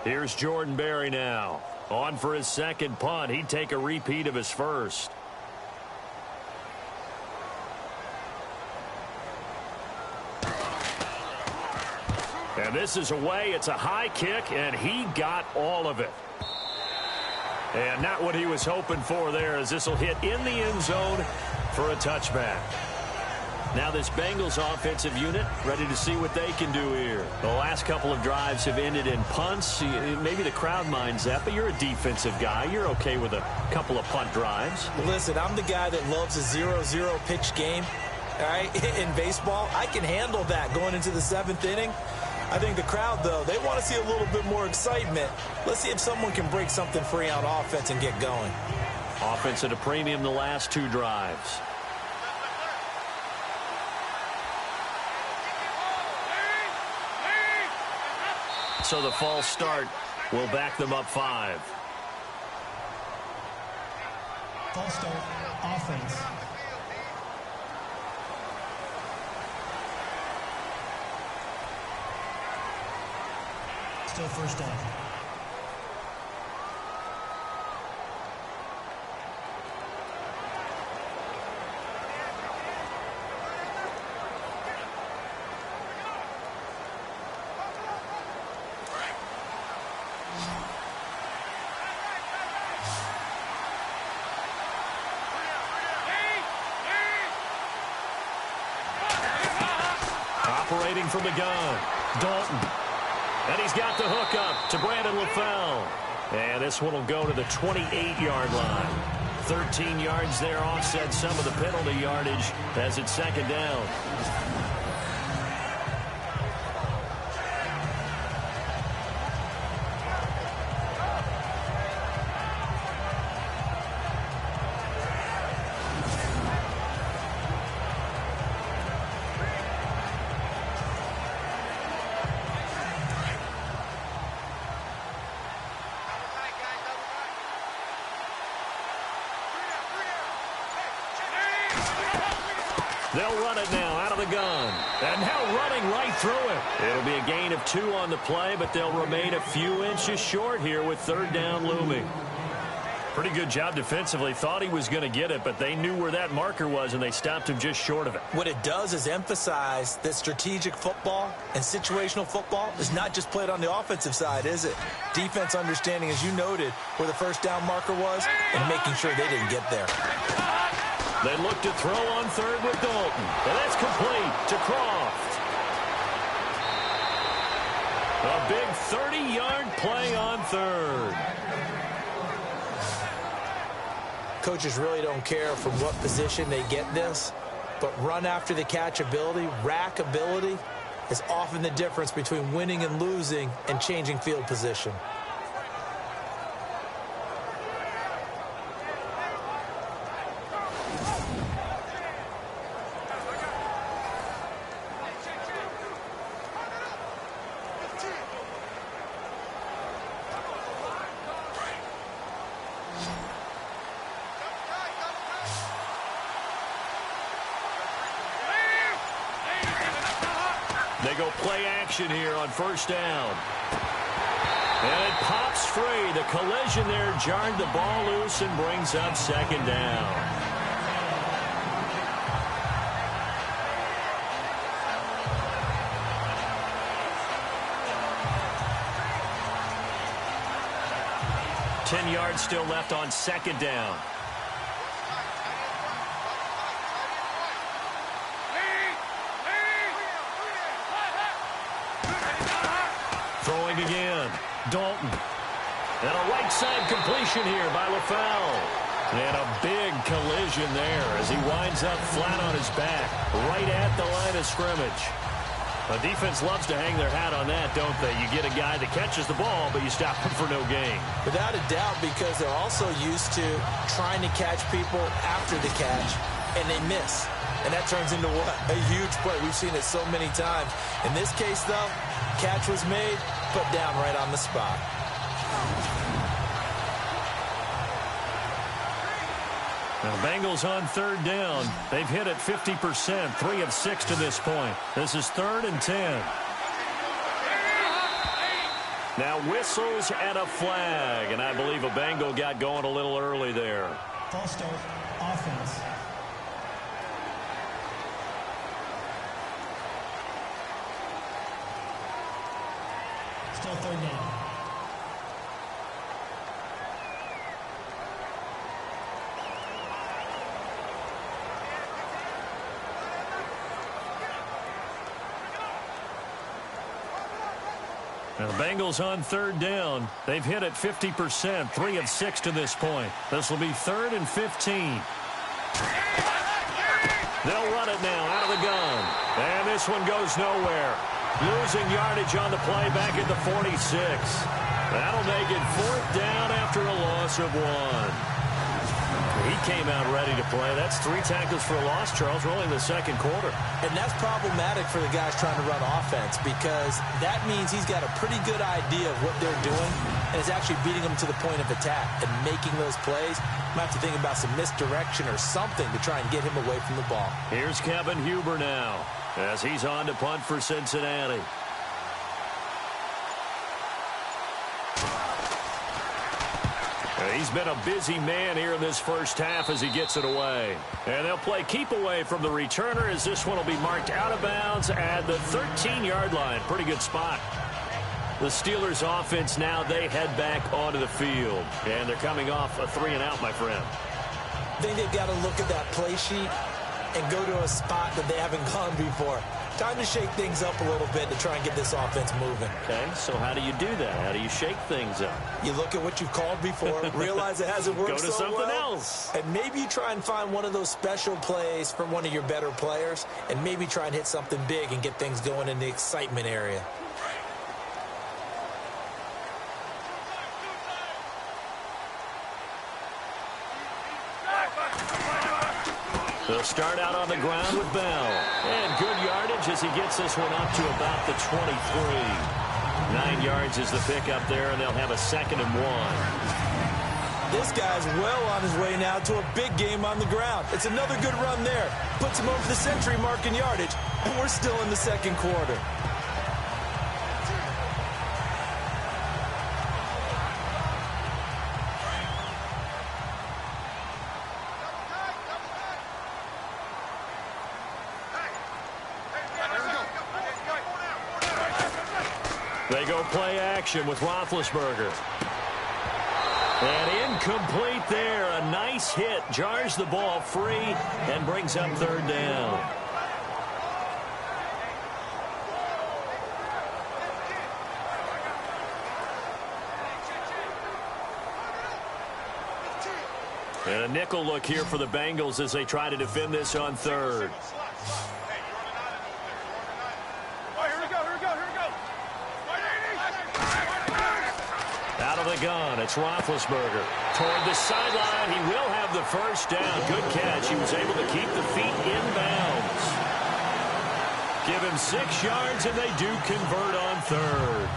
S2: Here's Jordan Berry now. On for his second punt. He'd take a repeat of his first. And this is away. It's a high kick, and he got all of it. And not what he was hoping for there, as this will hit in the end zone for a touchback. Now this Bengals offensive unit ready to see what they can do here. The last couple of drives have ended in punts. Maybe the crowd minds that, but you're a defensive guy. You're okay with a couple of punt drives.
S3: Listen, I'm the guy that loves a 0-0 pitch game. All right, in baseball, I can handle that going into the 7th inning. I think the crowd, though, they want to see a little bit more excitement. Let's see if someone can break something free on offense and get going.
S2: Offense at a premium the last 2 drives. So the false start will back them up 5.
S5: False start, offense. Still first down.
S2: Operating from the gun, Dalton. And he's got the hook up to Brandon LaFell. And this one will go to the 28-yard line. 13 yards there, offset some of the penalty yardage as it's 2nd down. They'll run it now out of the gun. And now running right through it. It'll be a gain of 2 on the play, but they'll remain a few inches short here with 3rd down looming. Pretty good job defensively. Thought he was going to get it, but they knew where that marker was, and they stopped him just short of it.
S3: What it does is emphasize that strategic football and situational football is not just played on the offensive side, is it? Defense understanding, as you noted, where the 1st down marker was and making sure they didn't get there.
S2: They look to throw on 3rd with Dalton. And that's complete to Croft. A big 30-yard play on 3rd.
S3: Coaches really don't care from what position they get this, but run after the catch ability, rack ability, is often the difference between winning and losing and changing field position.
S2: They go play action here on 1st down. And it pops free. The collision there jarred the ball loose and brings up 2nd down. Yards still left on 2nd down. Throwing again. Dalton. And a right side completion here by LaFell. And a big collision there as he winds up flat on his back right at the line of scrimmage. The defense loves to hang their hat on that, don't they? You get a guy that catches the ball, but you stop him for no gain.
S3: Without a doubt, because they're also used to trying to catch people after the catch, and they miss. And that turns into what? A huge play. We've seen it so many times. In this case, though, catch was made, put down right on the spot.
S2: Now, the Bengals on third down. They've hit it 50%, 3 of 6 to this point. This is 3rd and 10. Now whistles and a flag, and I believe a Bengal got going a little early there.
S5: False start, offense. Still 3rd down.
S2: Now the Bengals on third down. They've hit it 50%, 3 of 6 to this point. This will be 3rd and 15. They'll run it now out of the gun. And this one goes nowhere. Losing yardage on the play back at the 46. That'll make it 4th down after a loss of 1. He came out ready to play. That's 3 tackles for a loss, Charles. We're only in the 2nd quarter.
S3: And that's problematic for the guys trying to run offense because that means he's got a pretty good idea of what they're doing and is actually beating them to the point of attack and making those plays. Might have to think about some misdirection or something to try and get him away from the ball.
S2: Here's Kevin Huber now as he's on to punt for Cincinnati. He's been a busy man here in this first half as he gets it away. And they'll play keep away from the returner as this one will be marked out of bounds at the 13-yard line. Pretty good spot. The Steelers offense now, they head back onto the field. And they're coming off a 3-and-out, my friend.
S3: I think they've got to look at that play sheet and go to a spot that they haven't gone before. Time to shake things up a little bit to try and get this offense moving.
S2: Okay, so how do you do that? How do you shake things up?
S3: You look at what you've called before, realize it hasn't worked so well.
S2: Go to something else.
S3: And maybe you try and find one of those special plays from one of your better players, and maybe try and hit something big and get things going in the excitement area.
S2: They'll start out on the ground with Bell. And good yardage as he gets this one up to about the 23. 9 yards is the pickup there, and they'll have a 2nd and 1.
S3: This guy's well on his way now to a big game on the ground. It's another good run there. Puts him over the century mark in yardage, and we're still in the 2nd quarter.
S2: They go play action with Roethlisberger. And incomplete there. A nice hit. Jars the ball free and brings up 3rd down. And a nickel look here for the Bengals as they try to defend this on 3rd. The gun. It's Roethlisberger toward the sideline. He will have the 1st down. Good catch. He was able to keep the feet in bounds. Give him 6 yards, and they do convert on 3rd.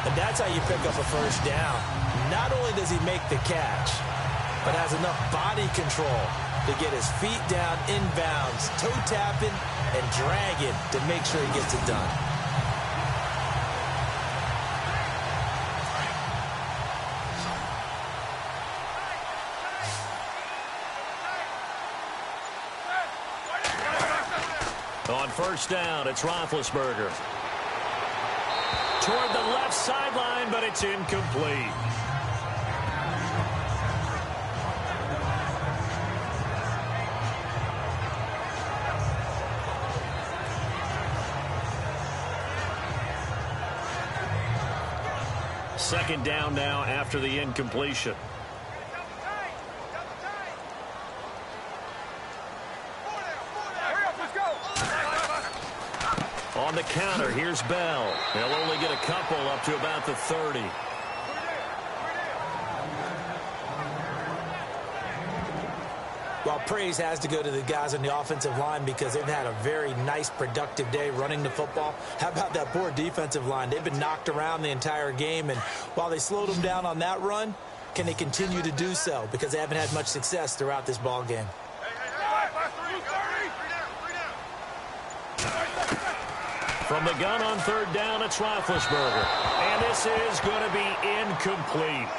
S3: And that's how you pick up a 1st down. Not only does he make the catch, but has enough body control to get his feet down in bounds, toe tapping and dragging to make sure he gets it done.
S2: On 1st down, it's Roethlisberger. Toward the left sideline, but it's incomplete. Second down now after the incompletion. On the counter, here's Bell. He'll only get a couple up to about the 30.
S3: Well, praise has to go to the guys on the offensive line because they've had a very nice, productive day running the football. How about that poor defensive line? They've been knocked around the entire game, and while they slowed them down on that run, can they continue to do so? Because they haven't had much success throughout this ball game.
S2: From the gun on third down, it's Roethlisberger. And this is going to be incomplete.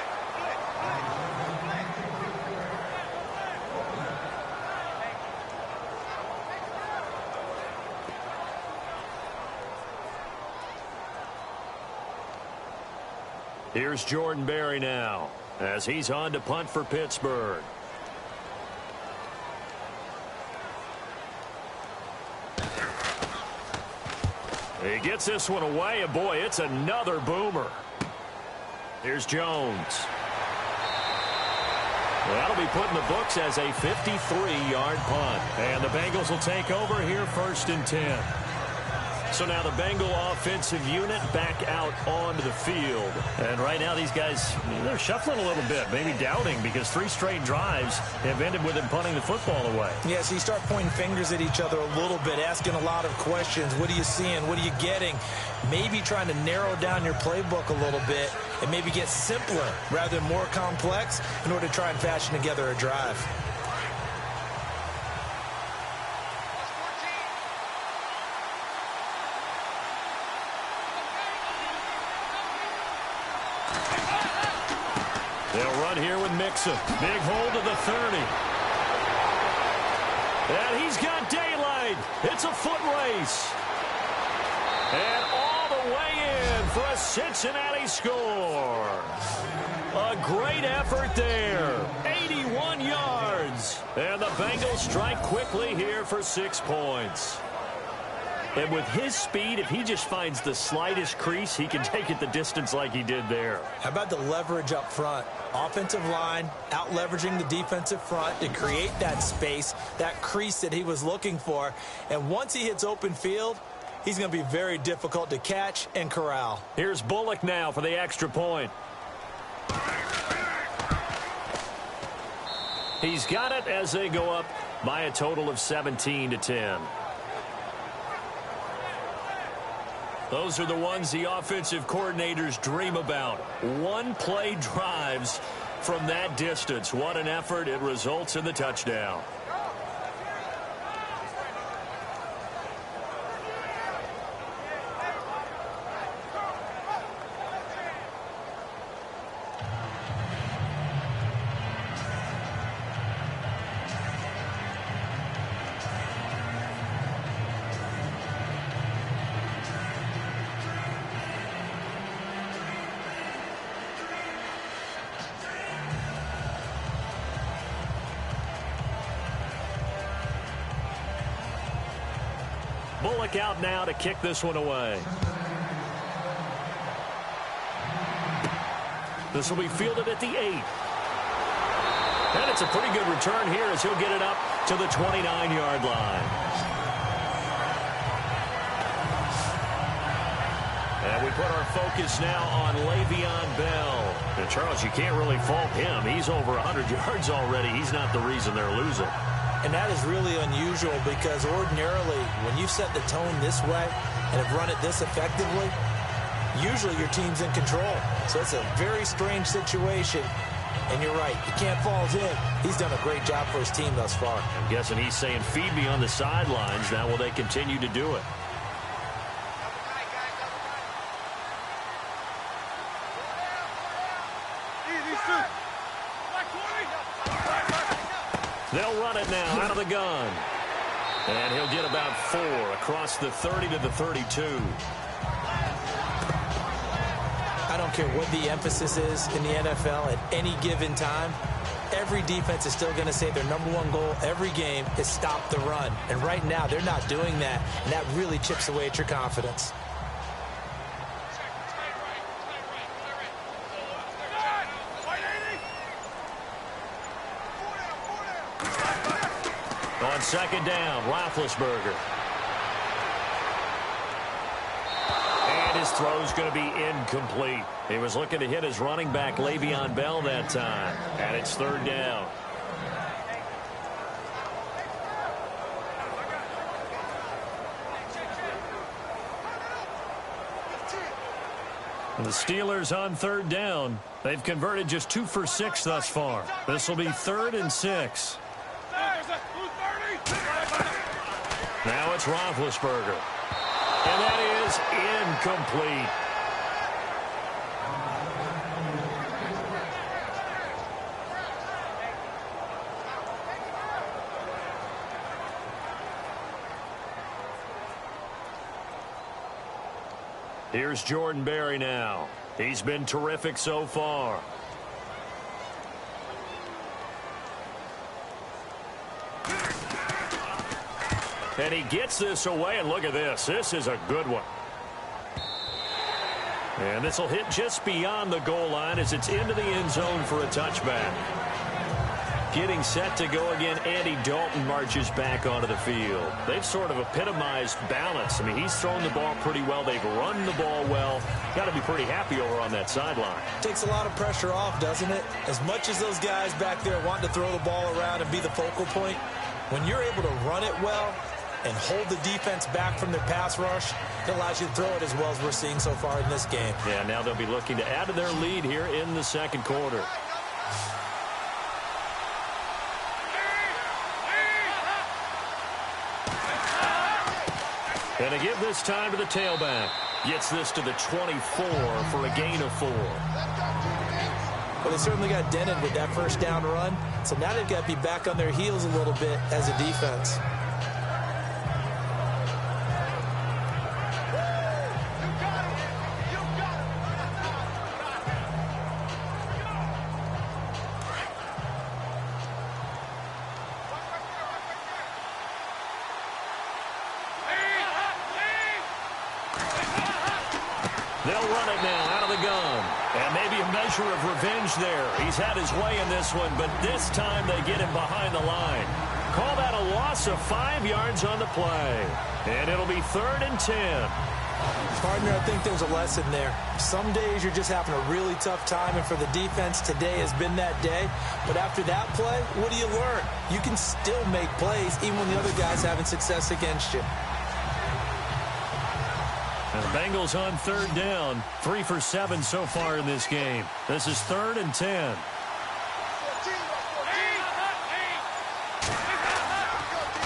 S2: Here's Jordan Berry now as he's on to punt for Pittsburgh. He gets this one away, and boy, it's another boomer. Here's Jones. That'll be put in the books as a 53-yard punt. And the Bengals will take over here 1st and 10. So now the Bengal offensive unit back out onto the field. And right now these guys, they're shuffling a little bit, maybe doubting, because 3 straight drives have ended with them punting the football away.
S3: Yeah, so you start pointing fingers at each other a little bit, asking a lot of questions. What are you seeing? What are you getting? Maybe trying to narrow down your playbook a little bit and maybe get simpler rather than more complex in order to try and fashion together a drive.
S2: They'll run here with Mixon. Big hold to the 30. And he's got daylight. It's a foot race. And all the way in for a Cincinnati score. A great effort there. 81 yards. And the Bengals strike quickly here for 6 points. And with his speed, if he just finds the slightest crease, he can take it the distance like he did there.
S3: How about the leverage up front? Offensive line out leveraging the defensive front to create that space, that crease that he was looking for. And once he hits open field, he's going to be very difficult to catch and corral.
S2: Here's Bullock now for the extra point. He's got it as they go up by a total of 17-10. Those are the ones the offensive coordinators dream about. One-play drives from that distance. What an effort. It results in the touchdown. Bullock out now to kick this one away. This will be fielded at the 8. And it's a pretty good return here as he'll get it up to the 29-yard line. And we put our focus now on Le'Veon Bell. And Charles, you can't really fault him. He's over 100 yards already. He's not the reason they're losing.
S3: And that is really unusual because ordinarily when you set the tone this way and have run it this effectively, usually your team's in control. So it's a very strange situation. And you're right, you can't fault him. He's done a great job for his team thus far.
S2: I'm guessing he's saying, feed me on the sidelines. Now will they continue to do it? They'll run it now out of the gun. And he'll get about 4 across the 30 to the 32.
S3: I don't care what the emphasis is in the NFL at any given time. Every defense is still going to say their #1 goal every game is stop the run. And right now they're not doing that. And that really chips away at your confidence. On second down, Roethlisberger.
S2: And his throw's going to be incomplete. He was looking to hit his running back, Le'Veon Bell, that time. And it's third down. The Steelers on third down. They've converted just 2 for 6 thus far. This will be 3rd and 6. Now it's Roethlisberger. And that is incomplete. Here's Jordan Berry now. He's been terrific so far. And he gets this away, and look at this. This is a good one. And this will hit just beyond the goal line as it's into the end zone for a touchback. Getting set to go again, Andy Dalton marches back onto the field. They've sort of epitomized balance. I mean, he's thrown the ball pretty well. They've run the ball well. Got to be pretty happy over on that sideline.
S3: Takes a lot of pressure off, doesn't it? As much as those guys back there want to throw the ball around and be the focal point, when you're able to run it well and hold the defense back from their pass rush, it allows you to throw it as well as we're seeing so far in this game.
S2: Yeah, now they'll be looking to add to their lead here in the second quarter. And to give this time to the tailback. Gets this to the 24 for a gain of 4.
S3: Well, they certainly got dented with that first down run. So now they've got to be back on their heels a little bit as a defense.
S2: They'll run it now out of the gun. And maybe a measure of revenge there. He's had his way in this one, but this time they get him behind the line. Call that a loss of 5 yards on the play. And it'll be 3rd and 10.
S3: Partner, I think there's a lesson there. Some days you're just having a really tough time, and for the defense, today has been that day. But after that play, what do you learn? You can still make plays even when the other guy's having success against you.
S2: And the Bengals on third down. 3 for 7 so far in this game. This is 3rd and 10.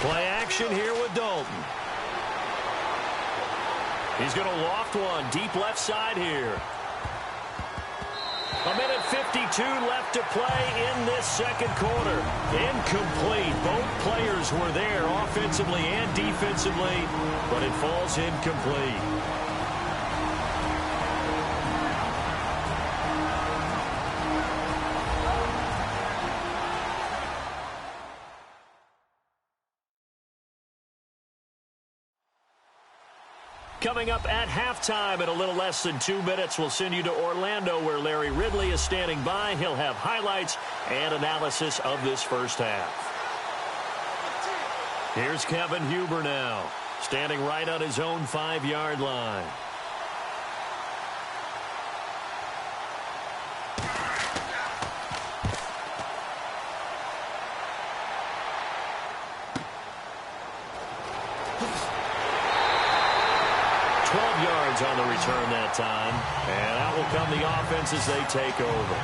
S2: Play action here with Dalton. He's going to loft one deep left side here. 1:52 left to play in this second quarter. Incomplete. Both players were there offensively and defensively, but it falls incomplete. Coming up at halftime in a little less than 2 minutes, we'll send you to Orlando where Larry Ridley is standing by. He'll have highlights and analysis of this first half. Here's Kevin Huber now, standing right on his own 5-yard line. On the return that time. And out will come the offense as they take over.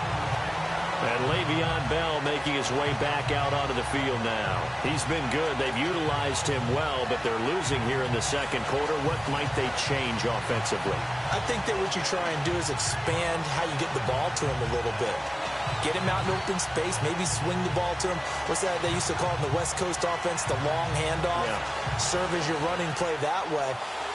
S2: And Le'Veon Bell making his way back out onto the field now. He's been good. They've utilized him well, but they're losing here in the second quarter. What might they change offensively?
S3: I think that what you try and do is expand how you get the ball to him a little bit. Get him out in open space, maybe swing the ball to him. What's that they used to call in the West Coast offense, the long handoff? Yeah. Serve as your running play that way,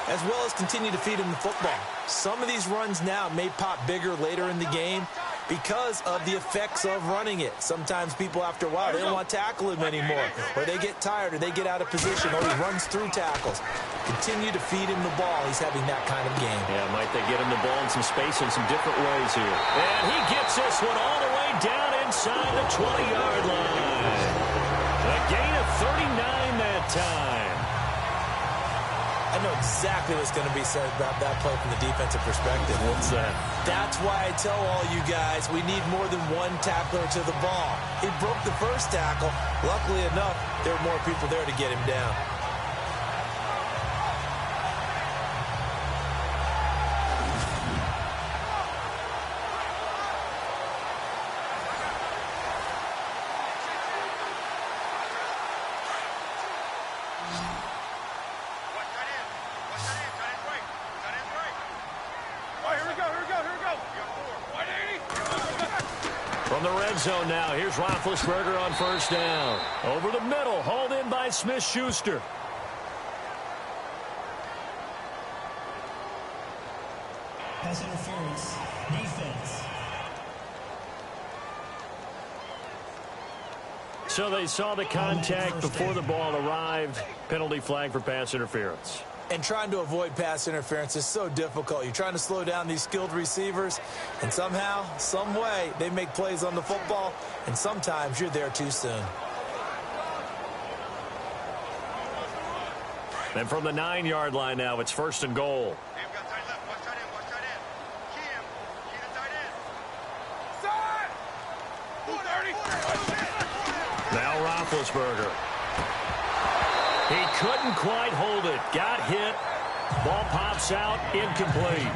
S3: as well as continue to feed him the football. Some of these runs now may pop bigger later in the game because of the effects of running it. Sometimes people, after a while, they don't want to tackle him anymore, or they get tired, or they get out of position, or he runs through tackles. Continue to feed him the ball. He's having that kind of game.
S2: Yeah, might they get him the ball in some space in some different ways here. And he gets this one all the way down inside the 20-yard line. A gain of 39 that time.
S3: I know exactly what's going to be said about that play from the defensive perspective.
S2: What's that?
S3: That's why I tell all you guys we need more than one tackler to the ball. He broke the first tackle. Luckily enough, there were more people there to get him down.
S2: From the red zone now, here's Roethlisberger on first down. Over the middle, hauled in by Smith-Schuster.
S5: Pass interference. Defense.
S2: So they saw the contact before the ball arrived. Penalty flag for pass interference.
S3: And trying to avoid pass interference is so difficult. You're trying to slow down these skilled receivers, and somehow, some way, they make plays on the football, and sometimes you're there too soon.
S2: And from the 9-yard line now, it's first and goal. Now Roethlisberger. He couldn't quite hold it. Got hit. Ball pops out. Incomplete.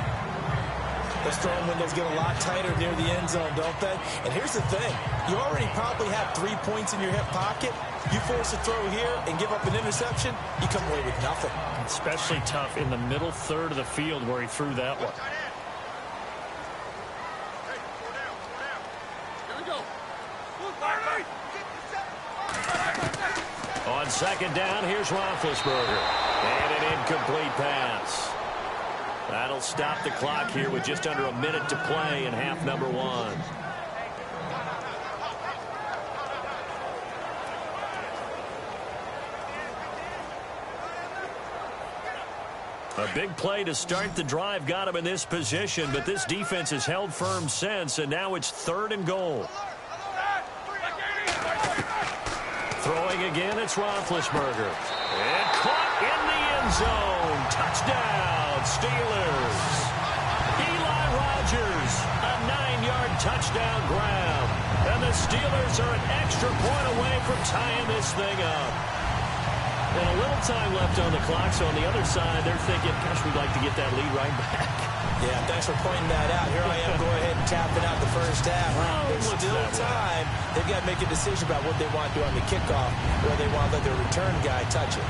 S3: Those throwing windows get a lot tighter near the end zone, don't they? And here's the thing. You already probably have 3 points in your hip pocket. You force a throw here and give up an interception, you come away with nothing.
S2: Especially tough in the middle third of the field where he threw that one. On second down, here's Roethlisberger. And an incomplete pass. That'll stop the clock here with just under a minute to play in half number 1. A big play to start the drive got him in this position, but this defense has held firm since, and now it's third and goal. Throwing again, it's Roethlisberger. And caught in the end zone. Touchdown, Steelers. Eli Rogers, a 9-yard touchdown grab. And the Steelers are an extra point away from tying this thing up. And a little time left on the clock, so on the other side, they're thinking, gosh, we'd like to get that lead right back.
S3: Yeah, thanks for pointing that out. Here I am, go ahead and tapping out the first half. There's still time. They've got to make a decision about what they want to do on the kickoff, or they want to let their return guy touch it.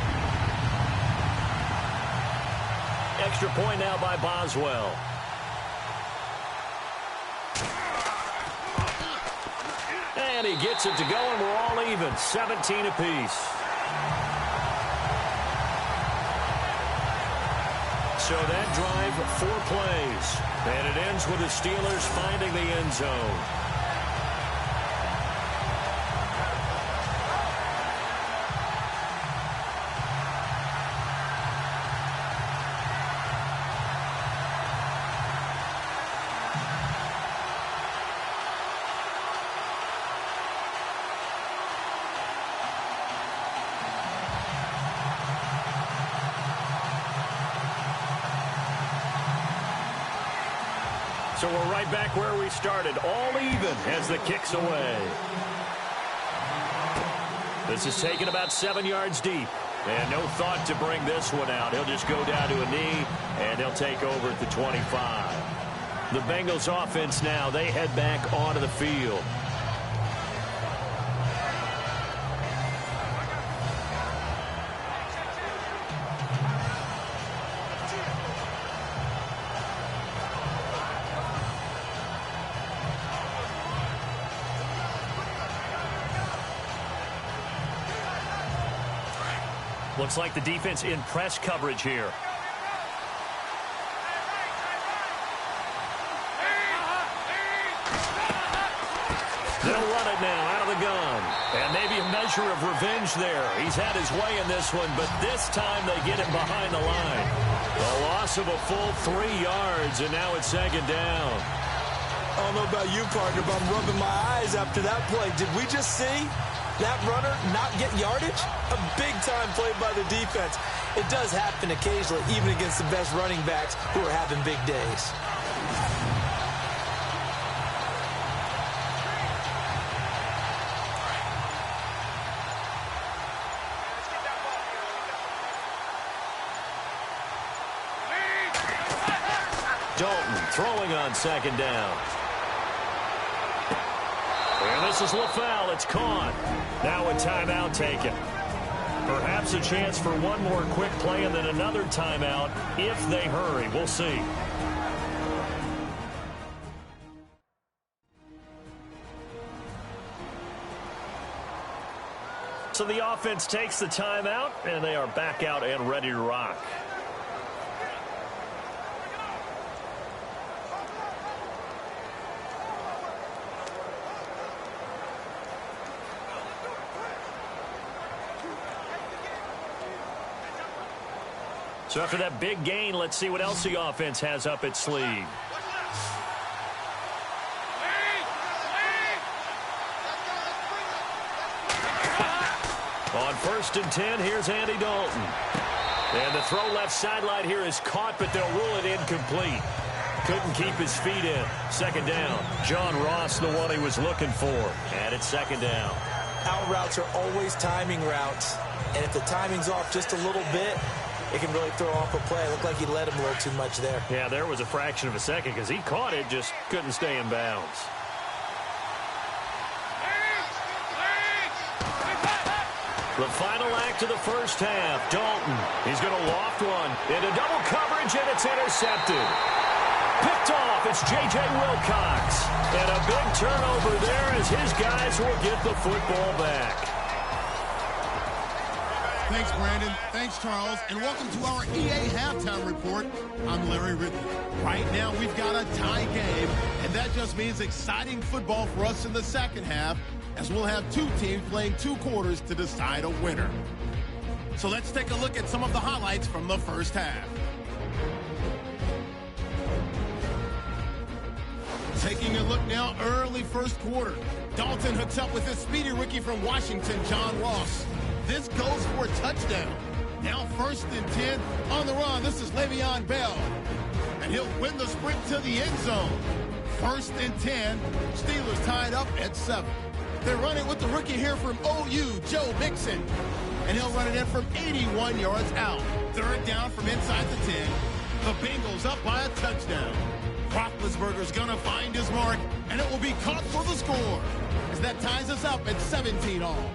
S2: Extra point now by Boswell. And he gets it to go, and we're all even, 17 apiece. So that drive, 4 plays. And it ends with the Steelers finding the end zone. So we're right back where we started, all even as the kick's away. This is taken about 7 yards deep. And no thought to bring this one out. He'll just go down to a knee, and he'll take over at the 25. The Bengals offense now, they head back onto the field. Looks like the defense in press coverage here. They'll run it now out of the gun. And maybe a measure of revenge there. He's had his way in this one, but this time they get him behind the line. A loss of a full 3 yards, and now it's second down.
S3: I don't know about you, partner, but I'm rubbing my eyes after that play. Did we just see that runner not get yardage? A big-time play by the defense. It does happen occasionally, even against the best running backs who are having big days.
S2: Dalton throwing on second down. And this is LaFell. It's caught. Now a timeout taken. Perhaps a chance for one more quick play and then another timeout if they hurry. We'll see. So the offense takes the timeout, and they are back out and ready to rock. So after that big gain, let's see what else the offense has up its sleeve. On 1st and 10, here's Andy Dalton. And the throw left sideline here is caught, but they'll rule it incomplete. Couldn't keep his feet in. Second down. John Ross, the one he was looking for. And it's second down.
S3: Out routes are always timing routes. And if the timing's off just a little bit, it can really throw off a play. It looked like he led him a little too much there.
S2: Yeah, there was a fraction of a second because he caught it, just couldn't stay in bounds. The final act of the first half. Dalton, he's going to loft one into double coverage, and it's intercepted. Picked off, it's J.J. Wilcox. And a big turnover there as his guys will get the football back.
S1: Thanks, Brandon. Thanks, Charles. And welcome to our EA Halftime Report. I'm Larry Ridley. Right now, we've got a tie game, and that just means exciting football for us in the second half, as we'll have two teams playing 2 quarters to decide a winner. So let's take a look at some of the highlights from the first half. Taking a look now, early first quarter. Dalton hooks up with his speedy rookie from Washington, John Ross. This goes for a touchdown. Now 1st and 10 on the run. This is Le'Veon Bell. And he'll win the sprint to the end zone. 1st and 10. Steelers tied up at 7. They're running with the rookie here from OU, Joe Mixon. And he'll run it in from 81 yards out. 3rd down from inside the 10. The Bengals up by a touchdown. Roethlisberger's going to find his mark, and it will be caught for the score, as that ties us up at 17 all.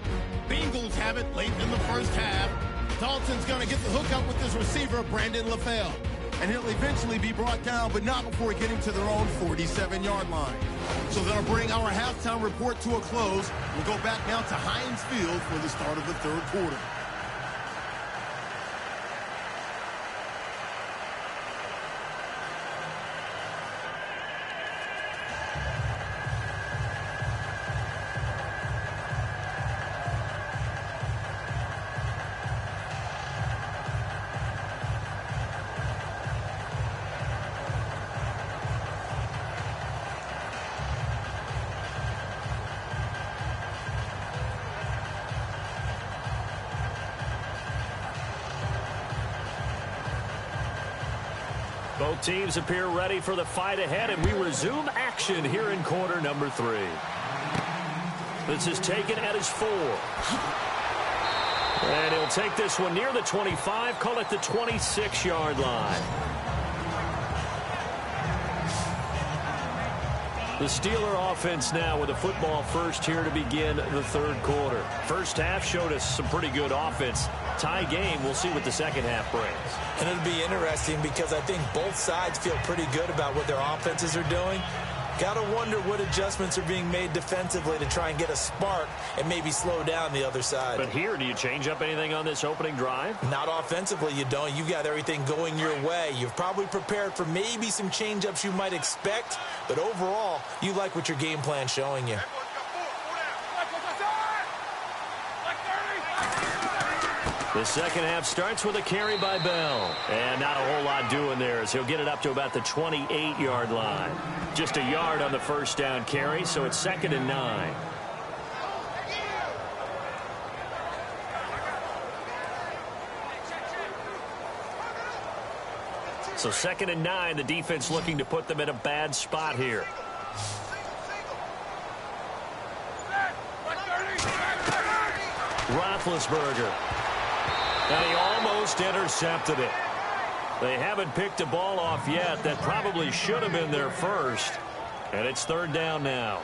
S1: Bengals have it late in the first half. Dalton's going to get the hookup with his receiver, Brandon LaFell. And he'll eventually be brought down, but not before getting to their own 47-yard line. So that'll bring our halftime report to a close. We'll go back now to Heinz Field for the start of the 3rd quarter.
S2: Both teams appear ready for the fight ahead, and we resume action here in quarter number 3. This is taken at his 4. And he'll take this one near the 25, call it the 26-yard line. The Steeler offense now with a football first here to begin the 3rd quarter. First half showed us some pretty good offense. Tie game, we'll see what the second half brings.
S3: And it'll be interesting because I think both sides feel pretty good about what their offenses are doing. Got to wonder what adjustments are being made defensively to try and get a spark and maybe slow down the other side.
S2: But here, do you change up anything on this opening drive?
S3: Not offensively, you don't. You've got everything going your way. You've probably prepared for maybe some change-ups you might expect, but overall, you like what your game plan's showing you.
S2: The second half starts with a carry by Bell. And not a whole lot doing there as he'll get it up to about the 28-yard line. Just a yard on the first down carry, so it's 2nd and 9. So 2nd and 9, the defense looking to put them in a bad spot here. Roethlisberger. And he almost intercepted it. They haven't picked a ball off yet. That probably should have been their first. And it's 3rd down now.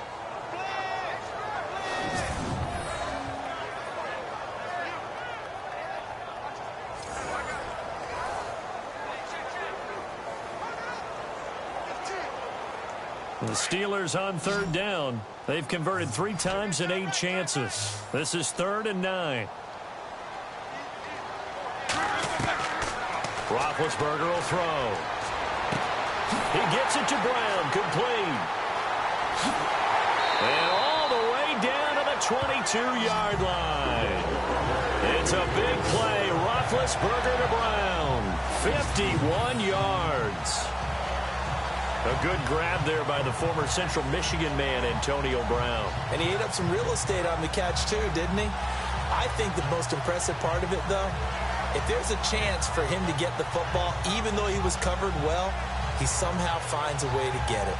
S2: The Steelers on 3rd down. They've converted 3 times in 8 chances. This is 3rd and 9. Roethlisberger will throw. He gets it to Brown, complete. And all the way down to the 22-yard line. It's a big play. Roethlisberger to Brown. 51 yards. A good grab there by the former Central Michigan man, Antonio Brown.
S3: And he ate up some real estate on the catch, too, didn't he? I think the most impressive part of it, though, if there's a chance for him to get the football, even though he was covered well, he somehow finds a way to get it.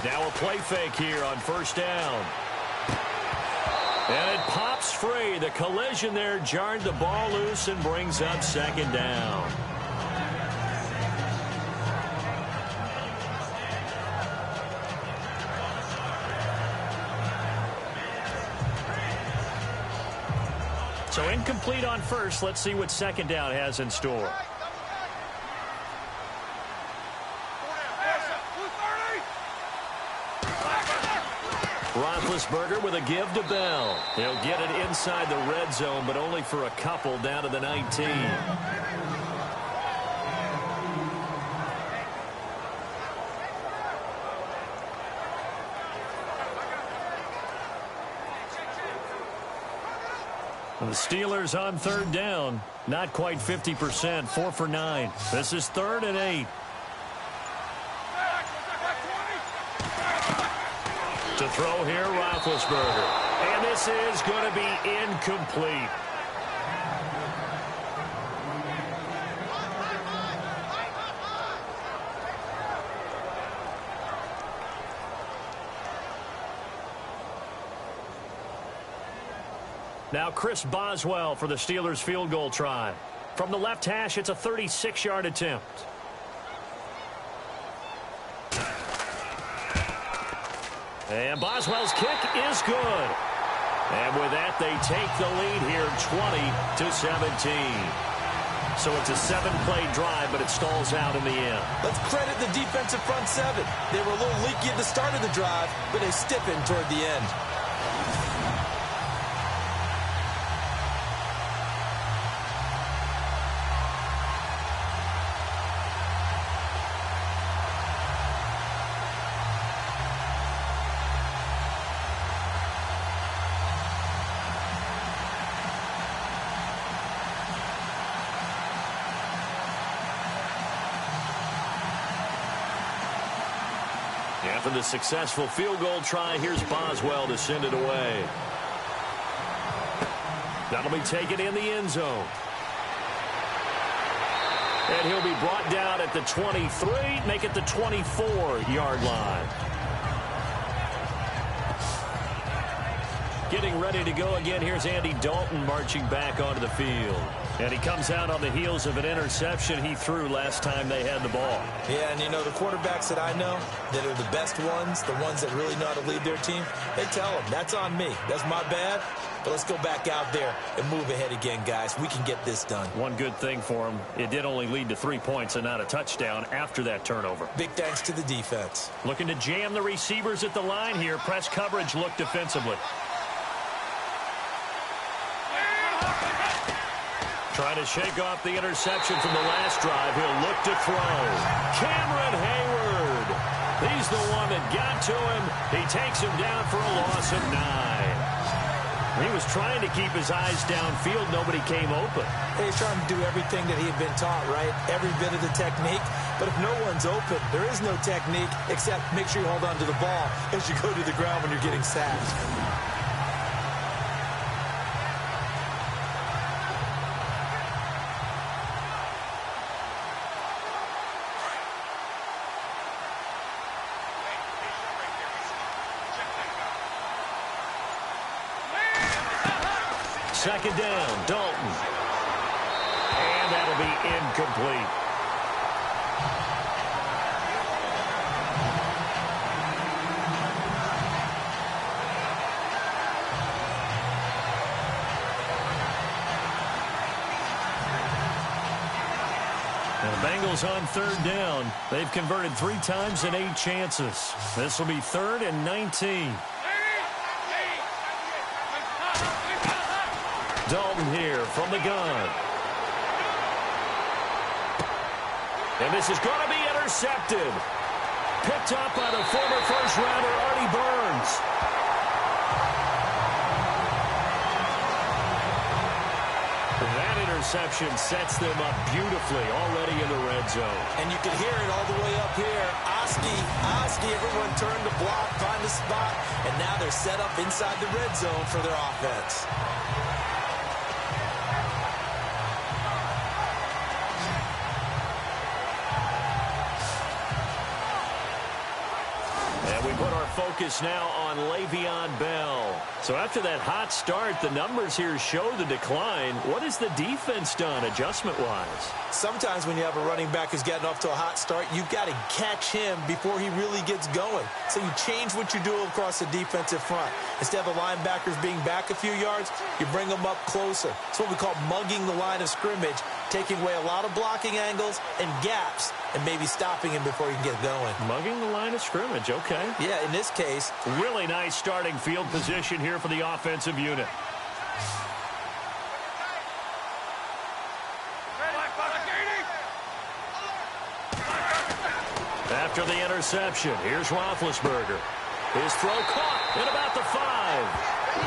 S2: Now a play fake here on 1st down. And it pops free. The collision there jarred the ball loose and brings up 2nd down. So incomplete on 1st. Let's see what 2nd down has in store. Roethlisberger with a give to Bell. He'll get it inside the red zone, but only for a couple down to the 19. The Steelers on 3rd down. Not quite 50%. 4 for 9. This is 3rd and 8. To throw here, Roethlisberger. And this is going to be incomplete. Now Chris Boswell for the Steelers field goal try. From the left hash, it's a 36-yard attempt. And Boswell's kick is good. And with that, they take the lead here 20-17. So it's a 7-play drive, but it stalls out in the end.
S3: Let's credit the defensive front 7. They were a little leaky at the start of the drive, but they stiffened toward the end.
S2: After the successful field goal try, here's Boswell to send it away. That'll be taken in the end zone. And he'll be brought down at the 23, make it the 24-yard line. Getting ready to go again, here's Andy Dalton marching back onto the field. And he comes out on the heels of an interception he threw last time they had the ball.
S3: Yeah, and you know, the quarterbacks that I know that are the best ones, the ones that really know how to lead their team, they tell them, that's on me. That's my bad. But let's go back out there and move ahead again, guys. We can get this done.
S2: One good thing for him, it did only lead to 3 points and not a touchdown after that turnover.
S3: Big thanks to the defense.
S2: Looking to jam the receivers at the line here. Press coverage look defensively. Trying to shake off the interception from the last drive. He'll look to throw. Cameron Hayward He's the one that got to him. He takes him down for a loss of 9. He was trying to keep his eyes downfield. Nobody came open.
S3: He's trying to do everything that he had been taught, right? Every bit of the technique. But if no one's open, there is no technique except make sure you hold on to the ball as you go to the ground when you're getting sacked.
S2: Second down, Dalton. And that'll be incomplete. The Bengals on third down. They've converted 3 times in 8 chances. This will be 3rd and 19. Dalton here from the gun. And this is going to be intercepted. Picked up by the former first-rounder Artie Burns. That interception sets them up beautifully already in the red zone.
S3: And you can hear it all the way up here. Oski, everyone turned to block, find a spot, and now they're set up inside the red zone for their offense.
S2: Focus now on Le'Veon Bell. So after that hot start, the numbers here show the decline. What has the defense done adjustment-wise?
S3: Sometimes when you have a running back who's gotten off to a hot start, you've got to catch him before he really gets going. So you change what you do across the defensive front. Instead of the linebackers being back a few yards, you bring them up closer. It's what we call mugging the line of scrimmage, taking away a lot of blocking angles and gaps and maybe stopping him before he can get going.
S2: Mugging the line of scrimmage, okay.
S3: Yeah, in this case.
S2: Really nice starting field position here for the offensive unit. After the interception, here's Roethlisberger. His throw caught at about the 5.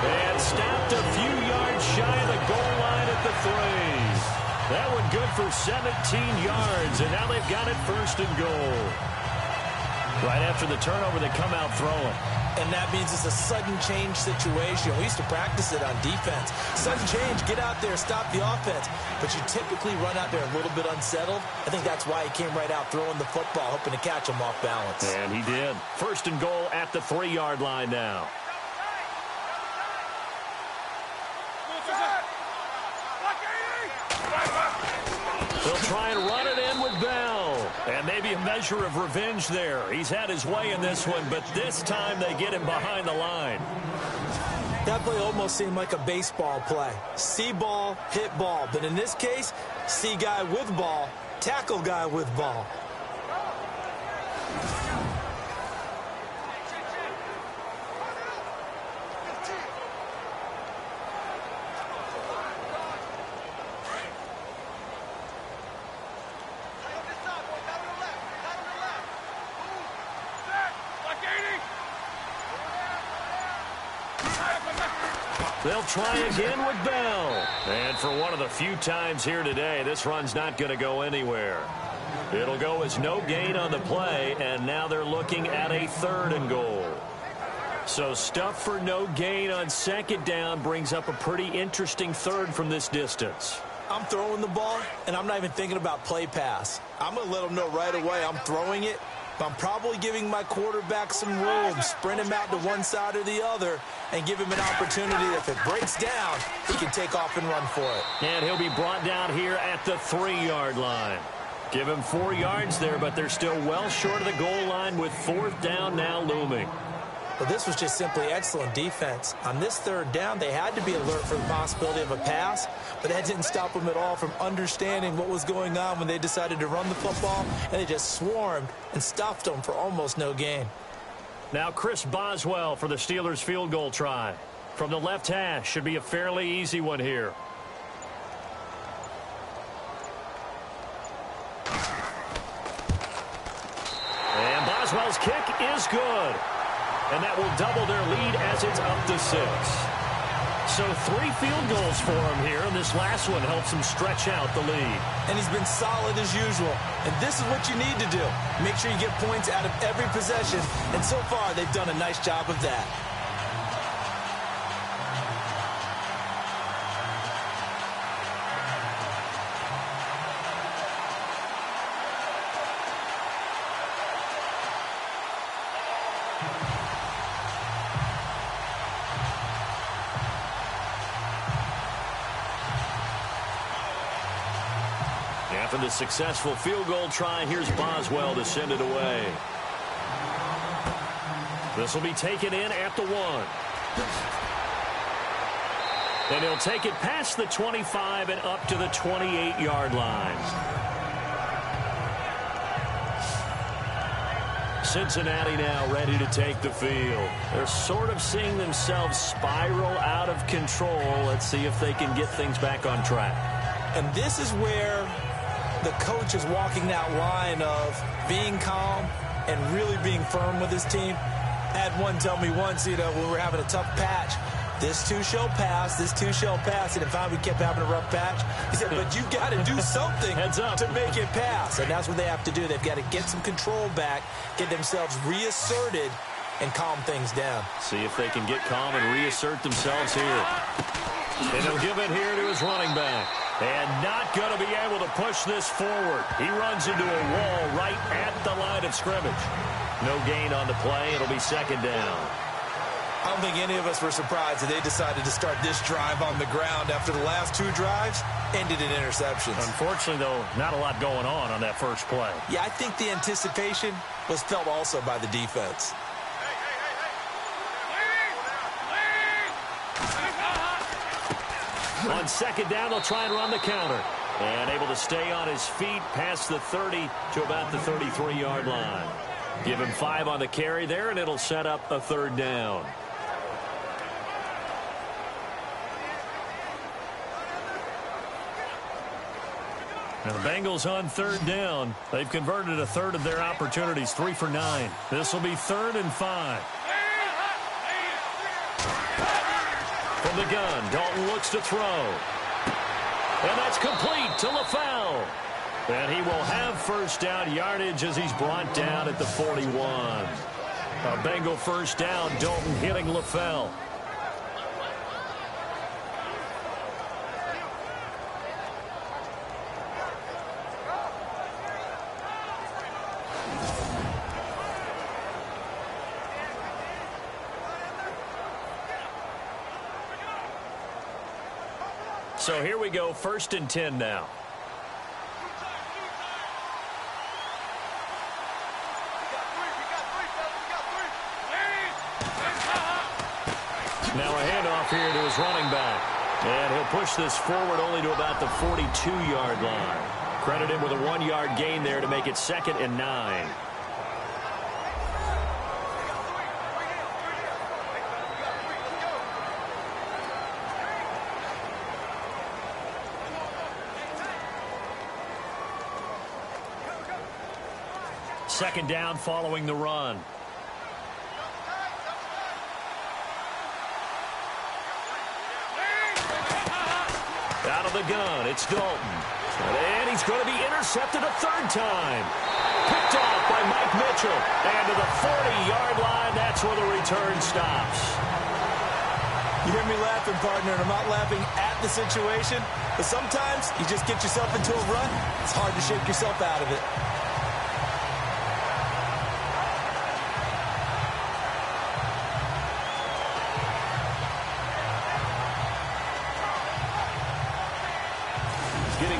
S2: And snapped a few yards shy of the goal line at the 3. That one good for 17 yards, and now they've got it 1st and goal. Right after the turnover, they come out throwing.
S3: And that means it's a sudden change situation. We used to practice it on defense. Sudden change, get out there, stop the offense. But you typically run out there a little bit unsettled. I think that's why he came right out throwing the football, hoping to catch him off balance.
S2: And he did. 1st and goal at the 3-yard line now. They'll try and run it in with Bell. And maybe a measure of revenge there. He's had his way in this one, but this time they get him behind the line.
S3: That play almost seemed like a baseball play. See ball, hit ball. But in this case, see guy with ball, tackle guy with ball.
S2: They'll try again with Bell. And for one of the few times here today, this run's not going to go anywhere. It'll go as no gain on the play, and now they're looking at a 3rd and goal. So stuff for no gain on 2nd down brings up a pretty interesting 3rd from this distance.
S3: I'm throwing the ball, and I'm not even thinking about play pass. I'm going to let them know right away I'm throwing it. But I'm probably giving my quarterback some room, sprint him out to one side or the other, and give him an opportunity that if it breaks down, he can take off and run for it.
S2: And he'll be brought down here at the 3-yard line. Give him 4 yards there, but they're still well short of the goal line with 4th down now looming.
S3: But this was just simply excellent defense. On this 3rd down, they had to be alert for the possibility of a pass, but that didn't stop them at all from understanding what was going on when they decided to run the football, and they just swarmed and stuffed them for almost no gain.
S2: Now Chris Boswell for the Steelers field goal try. From the left hash, should be a fairly easy one here. Maxwell's kick is good. And that will double their lead as it's up to 6. So 3 field goals for him here, and this last one helps him stretch out the lead.
S3: And he's been solid as usual. And this is what you need to do. Make sure you get points out of every possession. And so far, they've done a nice job of that.
S2: After the successful field goal try, here's Boswell to send it away. This will be taken in at the 1. And he'll take it past the 25 and up to the 28-yard line. Cincinnati now ready to take the field. They're sort of seeing themselves spiral out of control. Let's see if they can get things back on track.
S3: And this is where the coach is walking that line of being calm and really being firm with his team. I had one tell me once, when we were having a tough patch, this too shall pass, this too shall pass. And if we kept having a rough patch, he said, but you've got to do something to make it pass. And that's what they have to do. They've got to get some control back, get themselves reasserted, and calm things down.
S2: See if they can get calm and reassert themselves here. And he'll give it here to his running back. And not going to be able to push this forward. He runs into a wall right at the line of scrimmage. No gain on the play. It'll be 2nd down.
S3: I don't think any of us were surprised that they decided to start this drive on the ground after the last 2 drives ended in interceptions.
S2: Unfortunately, though, not a lot going on that first play.
S3: Yeah, I think the anticipation was felt also by the defense.
S2: On 2nd down, they'll try and run the counter. And able to stay on his feet past the 30 to about the 33-yard line. Give him 5 on the carry there, and it'll set up a 3rd down. Now the Bengals on 3rd down. They've converted a third of their opportunities, 3 for 9. This will be 3rd and 5. From the gun, Dalton looks to throw. And that's complete to LaFell. And he will have first down yardage as he's brought down at the 41. A Bengal first down, Dalton hitting LaFell. So here we go, 1st and 10 now. Now a handoff here to his running back. And he'll push this forward only to about the 42-yard line. Credit him with a 1-yard gain there to make it 2nd and 9. Second down following the run. Out of the gun, it's Dalton. And he's going to be intercepted a 3rd time. Picked off by Mike Mitchell. And to the 40-yard line, that's where the return stops.
S3: You hear me laughing, partner, and I'm not laughing at the situation. But sometimes you just get yourself into a rut. It's hard to shake yourself out of it.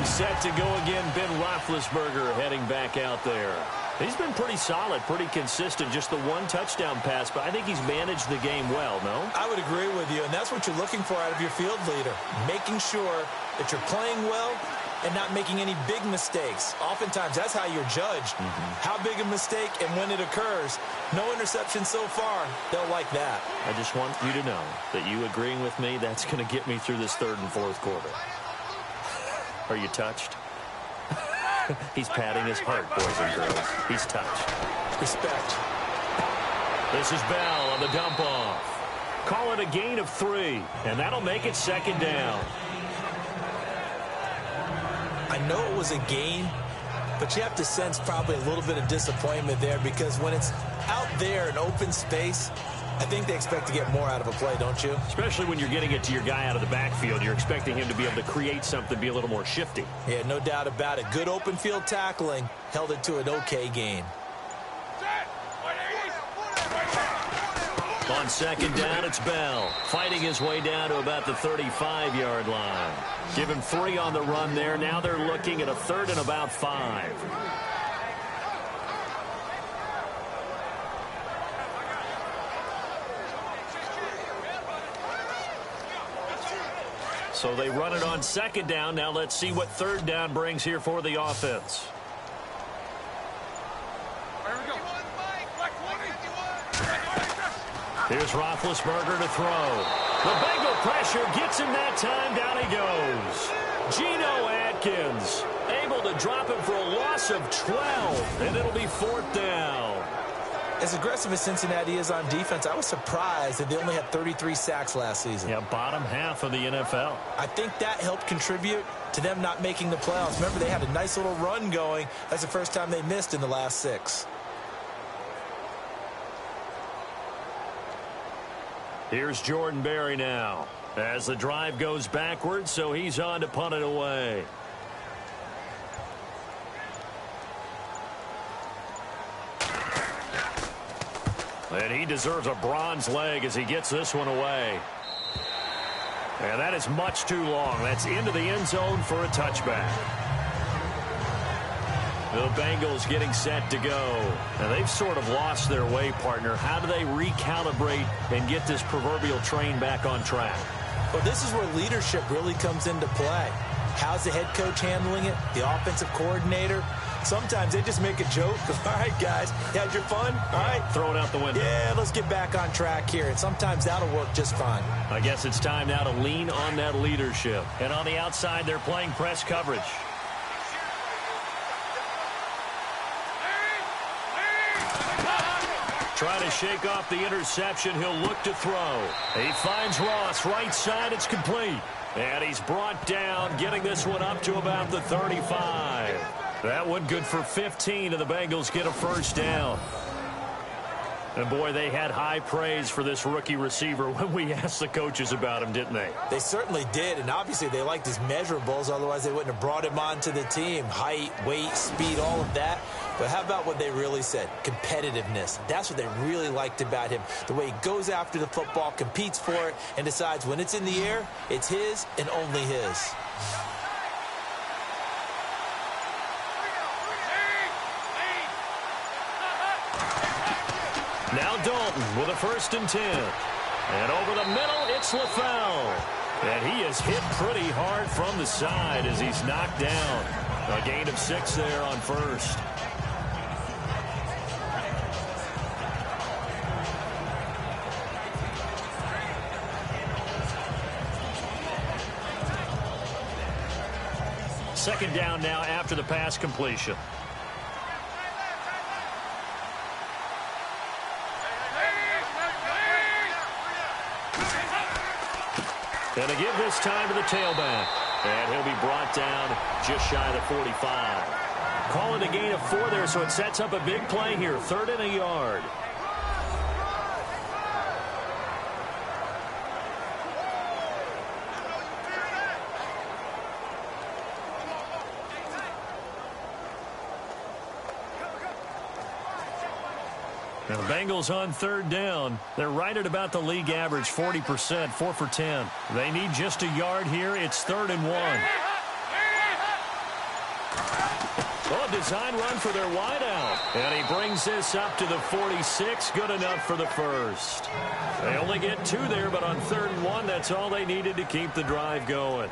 S2: Set to go again, Ben Roethlisberger heading back out there. He's been pretty solid, pretty consistent, just the 1 touchdown pass, but I think he's managed the game well, no?
S3: I would agree with you, and that's what you're looking for out of your field leader, making sure that you're playing well and not making any big mistakes. Oftentimes, that's how you're judged. How big a mistake and when it occurs. No interception so far. They'll like that.
S2: I just want you to know that you agreeing with me, that's going to get me through this 3rd and 4th quarter. Are you touched? He's patting his heart, boys and girls. He's touched.
S3: Respect.
S2: This is Bell on the dump off. Call it a gain of 3, and that'll make it second down.
S3: I know it was a gain, but you have to sense probably a little bit of disappointment there because when it's out there in open space, I think they expect to get more out of a play, don't you?
S2: Especially when you're getting it to your guy out of the backfield. You're expecting him to be able to create something, be a little more shifty.
S3: Yeah, no doubt about it. Good open field tackling held it to an okay gain.
S2: On second down, it's Bell, fighting his way down to about the 35-yard line. Give him 3 on the run there. Now they're looking at a 3rd and about 5. So they run it on second down. Now let's see what third down brings here for the offense. Here's Roethlisberger to throw. The Bengal pressure gets him that time. Down he goes. Geno Atkins able to drop him for a loss of 12, and it'll be 4th down.
S3: As aggressive as Cincinnati is on defense, I was surprised that they only had 33 sacks last season.
S2: Yeah, bottom half of the NFL.
S3: I think that helped contribute to them not making the playoffs. Remember, they had a nice little run going. That's the first time they missed in the last 6.
S2: Here's Jordan Berry now as the drive goes backwards, so he's on to punt it away. And he deserves a bronze leg as he gets this one away. And that is much too long. That's into the end zone for a touchback. The Bengals getting set to go. And they've sort of lost their way, partner. How do they recalibrate and get this proverbial train back on track?
S3: Well, this is where leadership really comes into play. How's the head coach handling it? The offensive coordinator? Sometimes they just make a joke. All right, guys, you had your fun? All right.
S2: Throw it out the window.
S3: Yeah, let's get back on track here. And sometimes that'll work just fine.
S2: I guess it's time now to lean on that leadership. And on the outside, they're playing press coverage. Trying to shake off the interception. He'll look to throw. He finds Ross right side. It's complete. And he's brought down, getting this one up to about the 35. That one good for 15, and the Bengals get a first down. And, boy, they had high praise for this rookie receiver when we asked the coaches about him, didn't they?
S3: They certainly did, and obviously they liked his measurables. Otherwise, they wouldn't have brought him onto the team. Height, weight, speed, all of that. But how about what they really said? Competitiveness. That's what they really liked about him. The way he goes after the football, competes for it, and decides when it's in the air, it's his and only his.
S2: Now Dalton with a 1st and 10. And over the middle, it's LaFell. And he is hit pretty hard from the side as he's knocked down. A gain of 6 there on 1st. Second down now after the pass completion. And to give this time to the tailback. And he'll be brought down just shy of the 45. Calling a gain of 4 there, so it sets up a big play here. 3rd and a yard. Now the Bengals on 3rd down. They're right at about the league average, 40%, 4 for 10. They need just a yard here. It's 3rd and 1. Oh, design run for their wideout. And he brings this up to the 46. Good enough for the first. They only get 2 there, but on 3rd and 1, that's all they needed to keep the drive going.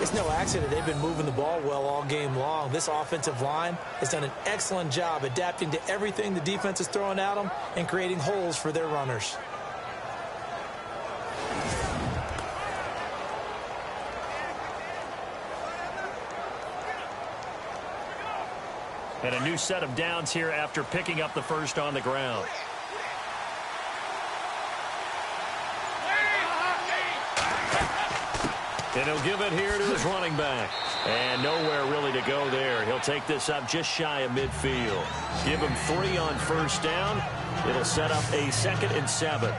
S3: It's no accident they've been moving the ball well all game long. This offensive line has done an excellent job adapting to everything the defense is throwing at them and creating holes for their runners.
S2: And a new set of downs here after picking up the first on the ground. And he'll give it here to his running back. And nowhere really to go there. He'll take this up just shy of midfield. Give him 3 on first down. It'll set up a 2nd and 7.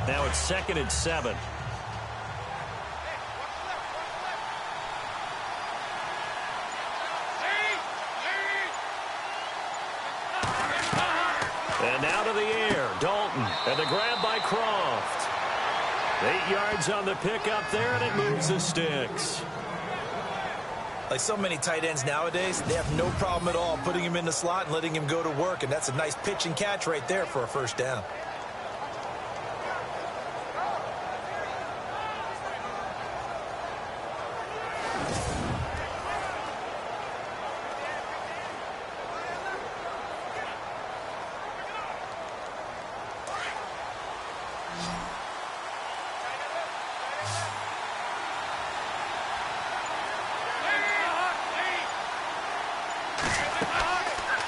S2: Now it's 2nd and 7. And now to the air, Dalton, and the grab by Croft. 8 yards on the pickup there, and it moves the sticks.
S3: Like so many tight ends nowadays, they have no problem at all putting him in the slot and letting him go to work, and that's a nice pitch and catch right there for a first down.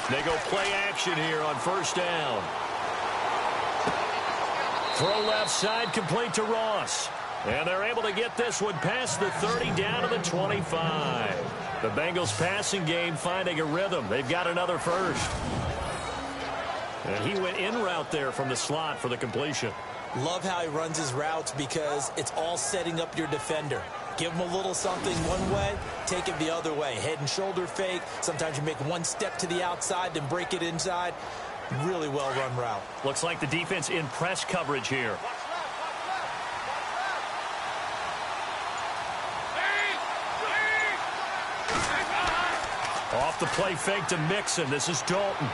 S2: They go play action here on first down. Throw left side, complete to Ross. And they're able to get this one past the 30 down to the 25. The Bengals passing game finding a rhythm. They've got another first. And he went in route there from the slot for the completion.
S3: Love how he runs his routes because it's all setting up your defender. Give him a little something one way, take it the other way. Head and shoulder fake. Sometimes you make one step to the outside, then break it inside. Really well run route.
S2: Looks like the defense in press coverage here. Off the play fake to Mixon. This is Dalton.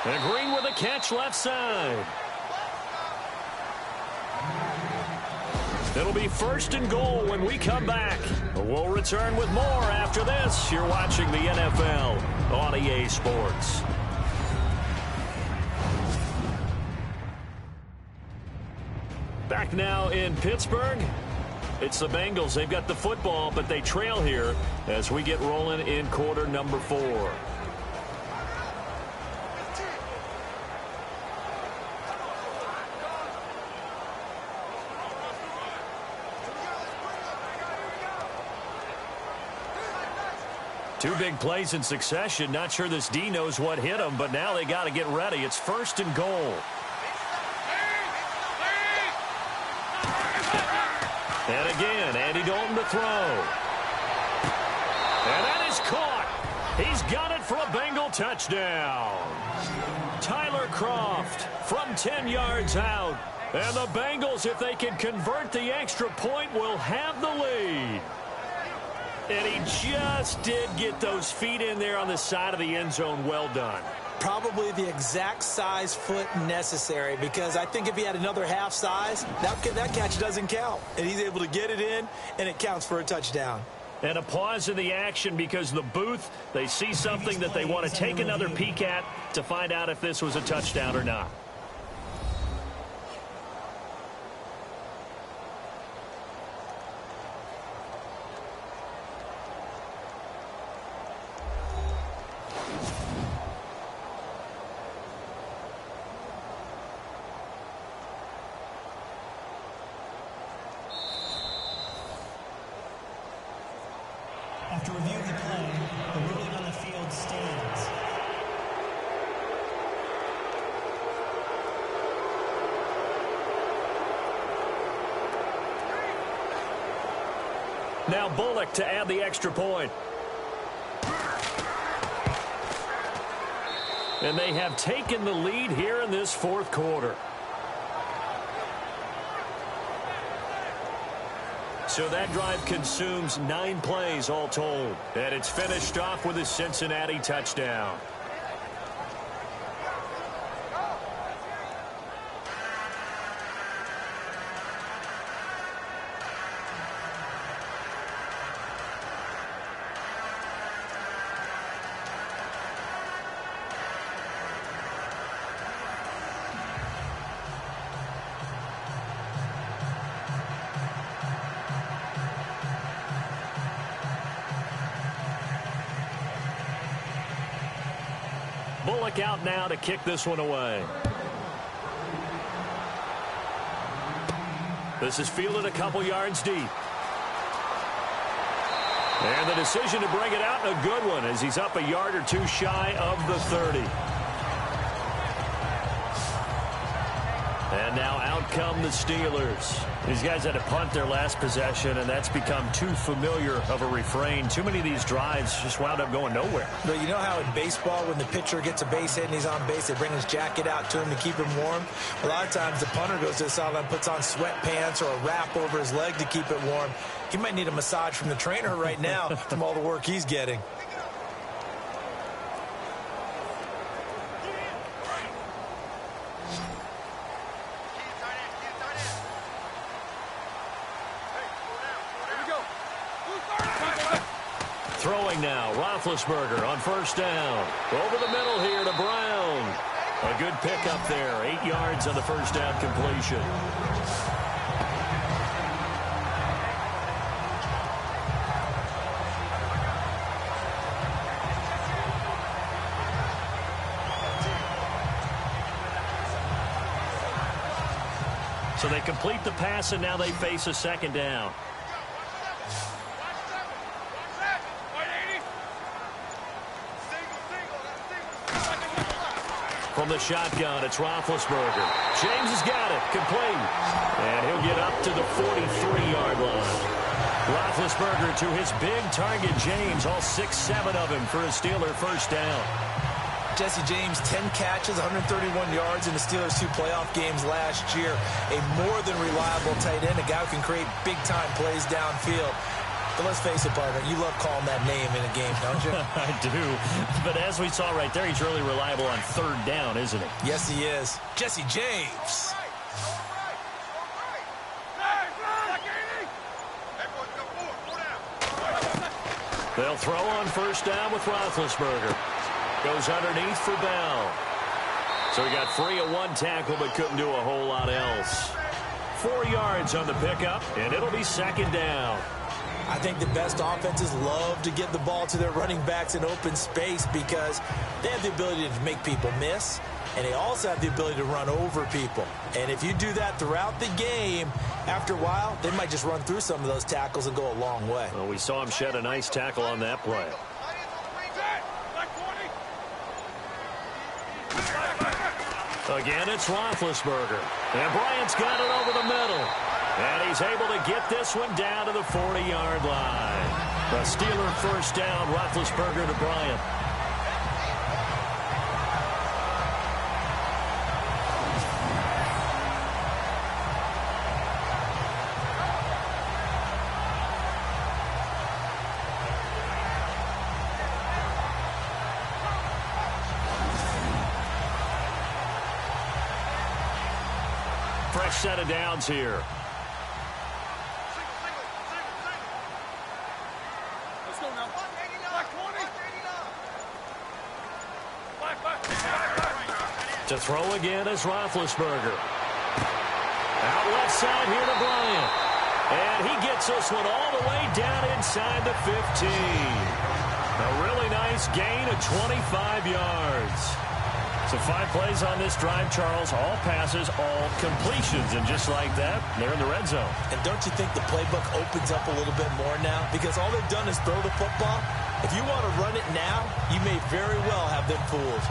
S2: And Green with a catch left side. It'll be 1st and goal when we come back. We'll return with more after this. You're watching the NFL on EA Sports. Back now in Pittsburgh. It's the Bengals. They've got the football, but they trail here as we get rolling in quarter number 4. Two big plays in succession. Not sure this D knows what hit him, but now they got to get ready. It's 1st and goal. And again, Andy Dalton to throw. And that is caught. He's got it for a Bengal touchdown. Tyler Croft from 10 yards out. And the Bengals, if they can convert the extra point, will have the lead. And he just did get those feet in there on the side of the end zone. Well done.
S3: Probably the exact size foot necessary, because I think if he had another half size, that catch doesn't count. And he's able to get it in, and it counts for a touchdown.
S2: And a pause in the action because the booth, they see something that they want to take another peek at to find out if this was a touchdown or not.
S5: After reviewing the play, the ruling on the field stands.
S2: Now Bullock to add the extra point. And they have taken the lead here in this 4th quarter. So that drive consumes 9 plays all told. And it's finished off with a Cincinnati touchdown. Bullock out now to kick this one away. This is fielded a couple yards deep. And the decision to bring it out, a good one, as he's up a yard or two shy of the 30. And now out come the Steelers. These guys had to punt their last possession, and that's become too familiar of a refrain. Too many of these drives just wound up going nowhere.
S3: But you know how in baseball, when the pitcher gets a base hit and he's on base, they bring his jacket out to him to keep him warm? A lot of times the punter goes to the sideline, puts on sweatpants or a wrap over his leg to keep it warm. He might need a massage from the trainer right now from all the work he's getting.
S2: Throwing now, Roethlisberger on first down. Over the middle here to Brown. A good pickup there, 8 yards on the first down completion. So they complete the pass, and now they face a second down. From the shotgun, it's Roethlisberger. James has got it, complete. And he'll get up to the 43-yard line. Roethlisberger to his big target, James, all 6-7 of him for a Steeler first down.
S3: Jesse James, 10 catches, 131 yards in the Steelers' 2 playoff games last year. A more than reliable tight end, a guy who can create big-time plays downfield. But let's face it, partner, you love calling that name in a game, don't you?
S2: I do. But as we saw right there, he's really reliable on third down, isn't he?
S3: Yes, he is. Jesse James.
S2: They'll throw on first down with Roethlisberger. Goes underneath for Bell. So he got free of one tackle but couldn't do a whole lot else. 4 yards on the pickup, and it'll be second down.
S3: I think the best offenses love to get the ball to their running backs in open space because they have the ability to make people miss, and they also have the ability to run over people. And if you do that throughout the game, after a while, they might just run through some of those tackles and go a long way.
S2: Well, we saw him shed a nice tackle on that play. Again, it's Roethlisberger. And Bryant's got it over the middle. And he's able to get this one down to the 40-yard line. The Steeler first down, Roethlisberger to Bryant. Fresh set of downs here. To throw again is Roethlisberger. Out left side here to Bryant. And he gets this one all the way down inside the 15. A really nice gain of 25 yards. So 5 plays on this drive, Charles. All passes, all completions. And just like that, they're in the red zone.
S3: And don't you think the playbook opens up a little bit more now? Because all they've done is throw the football. If you want to run it now, you may very well have them fooled.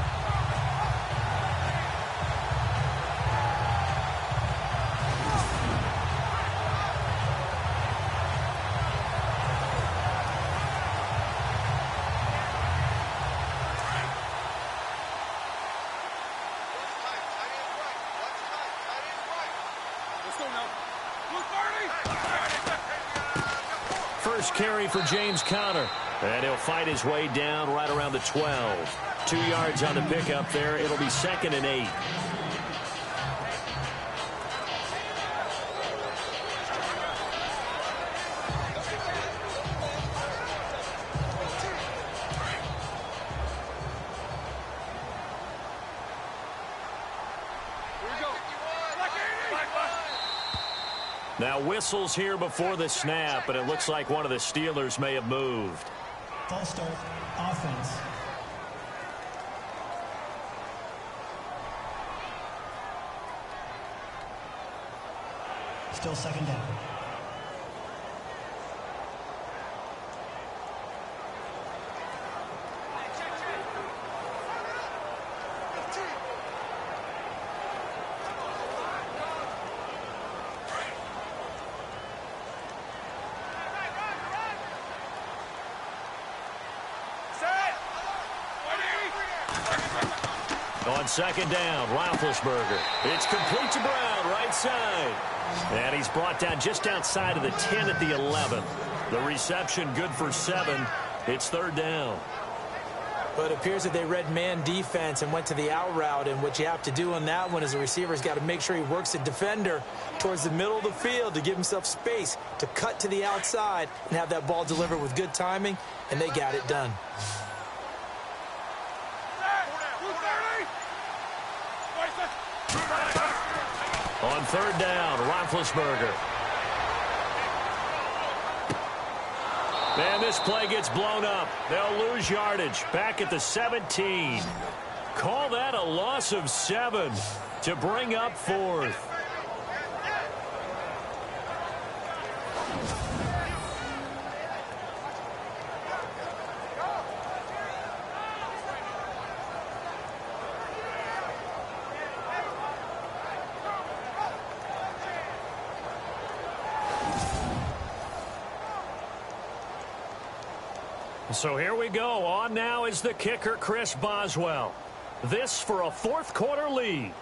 S2: First carry for James Conner. And he'll fight his way down right around the 12. 2 yards on the pickup there. It'll be 2nd and 8. Now whistles here before the snap, and it looks like one of the Steelers may have moved.
S5: False start, offense. Still second down.
S2: On second down, Roethlisberger. It's complete to Brown, right side. And he's brought down just outside of the 10 at the 11. The reception good for 7. It's third down.
S3: But it appears that they read man defense and went to the out route. And what you have to do on that one is the receiver's got to make sure he works the defender towards the middle of the field to give himself space to cut to the outside and have that ball delivered with good timing. And they got it done.
S2: On third down, Roethlisberger. And this play gets blown up. They'll lose yardage back at the 17. Call that a loss of 7 to bring up fourth. So here we go. On now is the kicker, Chris Boswell. This for a fourth quarter lead.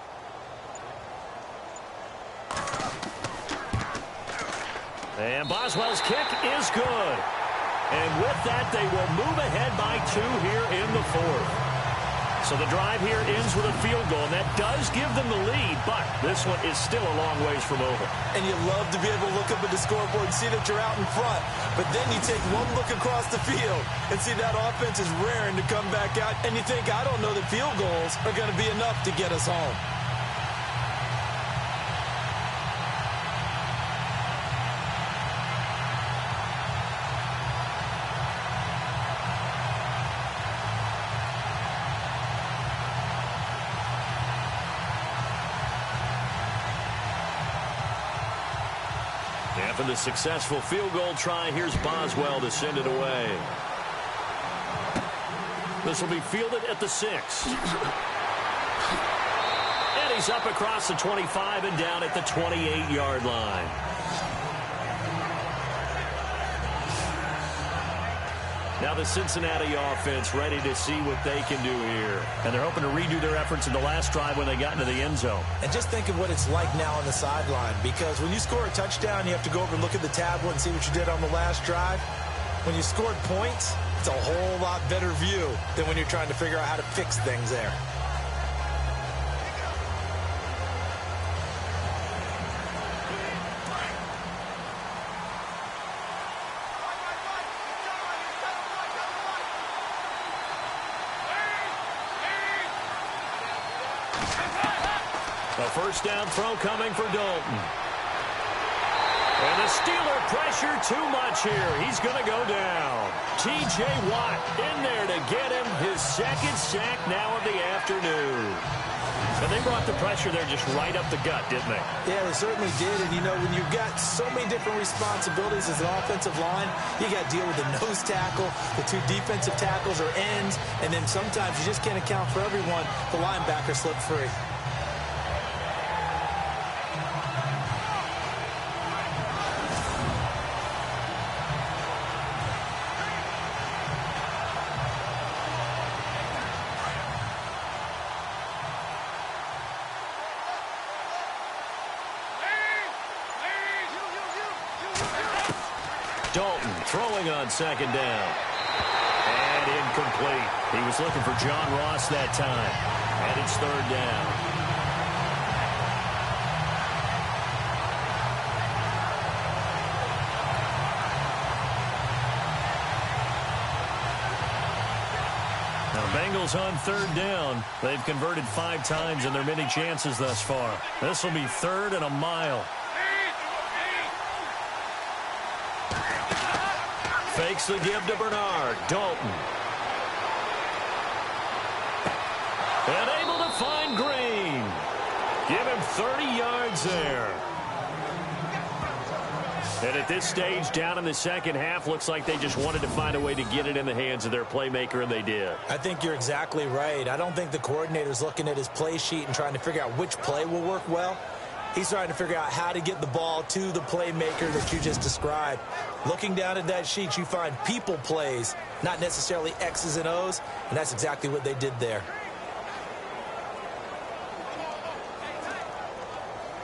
S2: And Boswell's kick is good. And with that, they will move ahead by 2 here in the fourth. So the drive here ends with a field goal, and that does give them the lead, but this one is still a long ways from over.
S3: And you love to be able to look up at the scoreboard and see that you're out in front, but then you take one look across the field and see that offense is raring to come back out, and you think, I don't know that field goals are going to be enough to get us home.
S2: After the successful field goal try, here's Boswell to send it away. This will be fielded at the 6. And he's up across the 25 and down at the 28-yard line. Now the Cincinnati offense ready to see what they can do here. And they're hoping to redo their efforts in the last drive when they got into the end zone.
S3: And just think of what it's like now on the sideline, because when you score a touchdown, you have to go over and look at the tablet and see what you did on the last drive. When you scored points, it's a whole lot better view than when you're trying to figure out how to fix things there.
S2: A first down throw coming for Dalton. And the Steeler pressure too much here. He's going to go down. T.J. Watt in there to get him his second sack now of the afternoon. And they brought the pressure there just right up the gut, didn't they?
S3: Yeah, they certainly did. And, you know, when you've got so many different responsibilities as an offensive line, you got to deal with the nose tackle, the 2 defensive tackles or ends, and then sometimes you just can't account for everyone. The linebacker slipped free.
S2: Dalton throwing on second down. And incomplete. He was looking for John Ross that time. And it's third down. Now, Bengals on third down. They've converted 5 times in their many chances thus far. This will be 3rd and a mile. Fakes the give to Bernard. Dalton. And able to find Green. Give him 30 yards there. And at this stage, down in the second half, looks like they just wanted to find a way to get it in the hands of their playmaker, and they did.
S3: I think you're exactly right. I don't think the coordinator's looking at his play sheet and trying to figure out which play will work well. He's trying to figure out how to get the ball to the playmaker that you just described. Looking down at that sheet, you find people plays, not necessarily X's and O's, and that's exactly what they did there.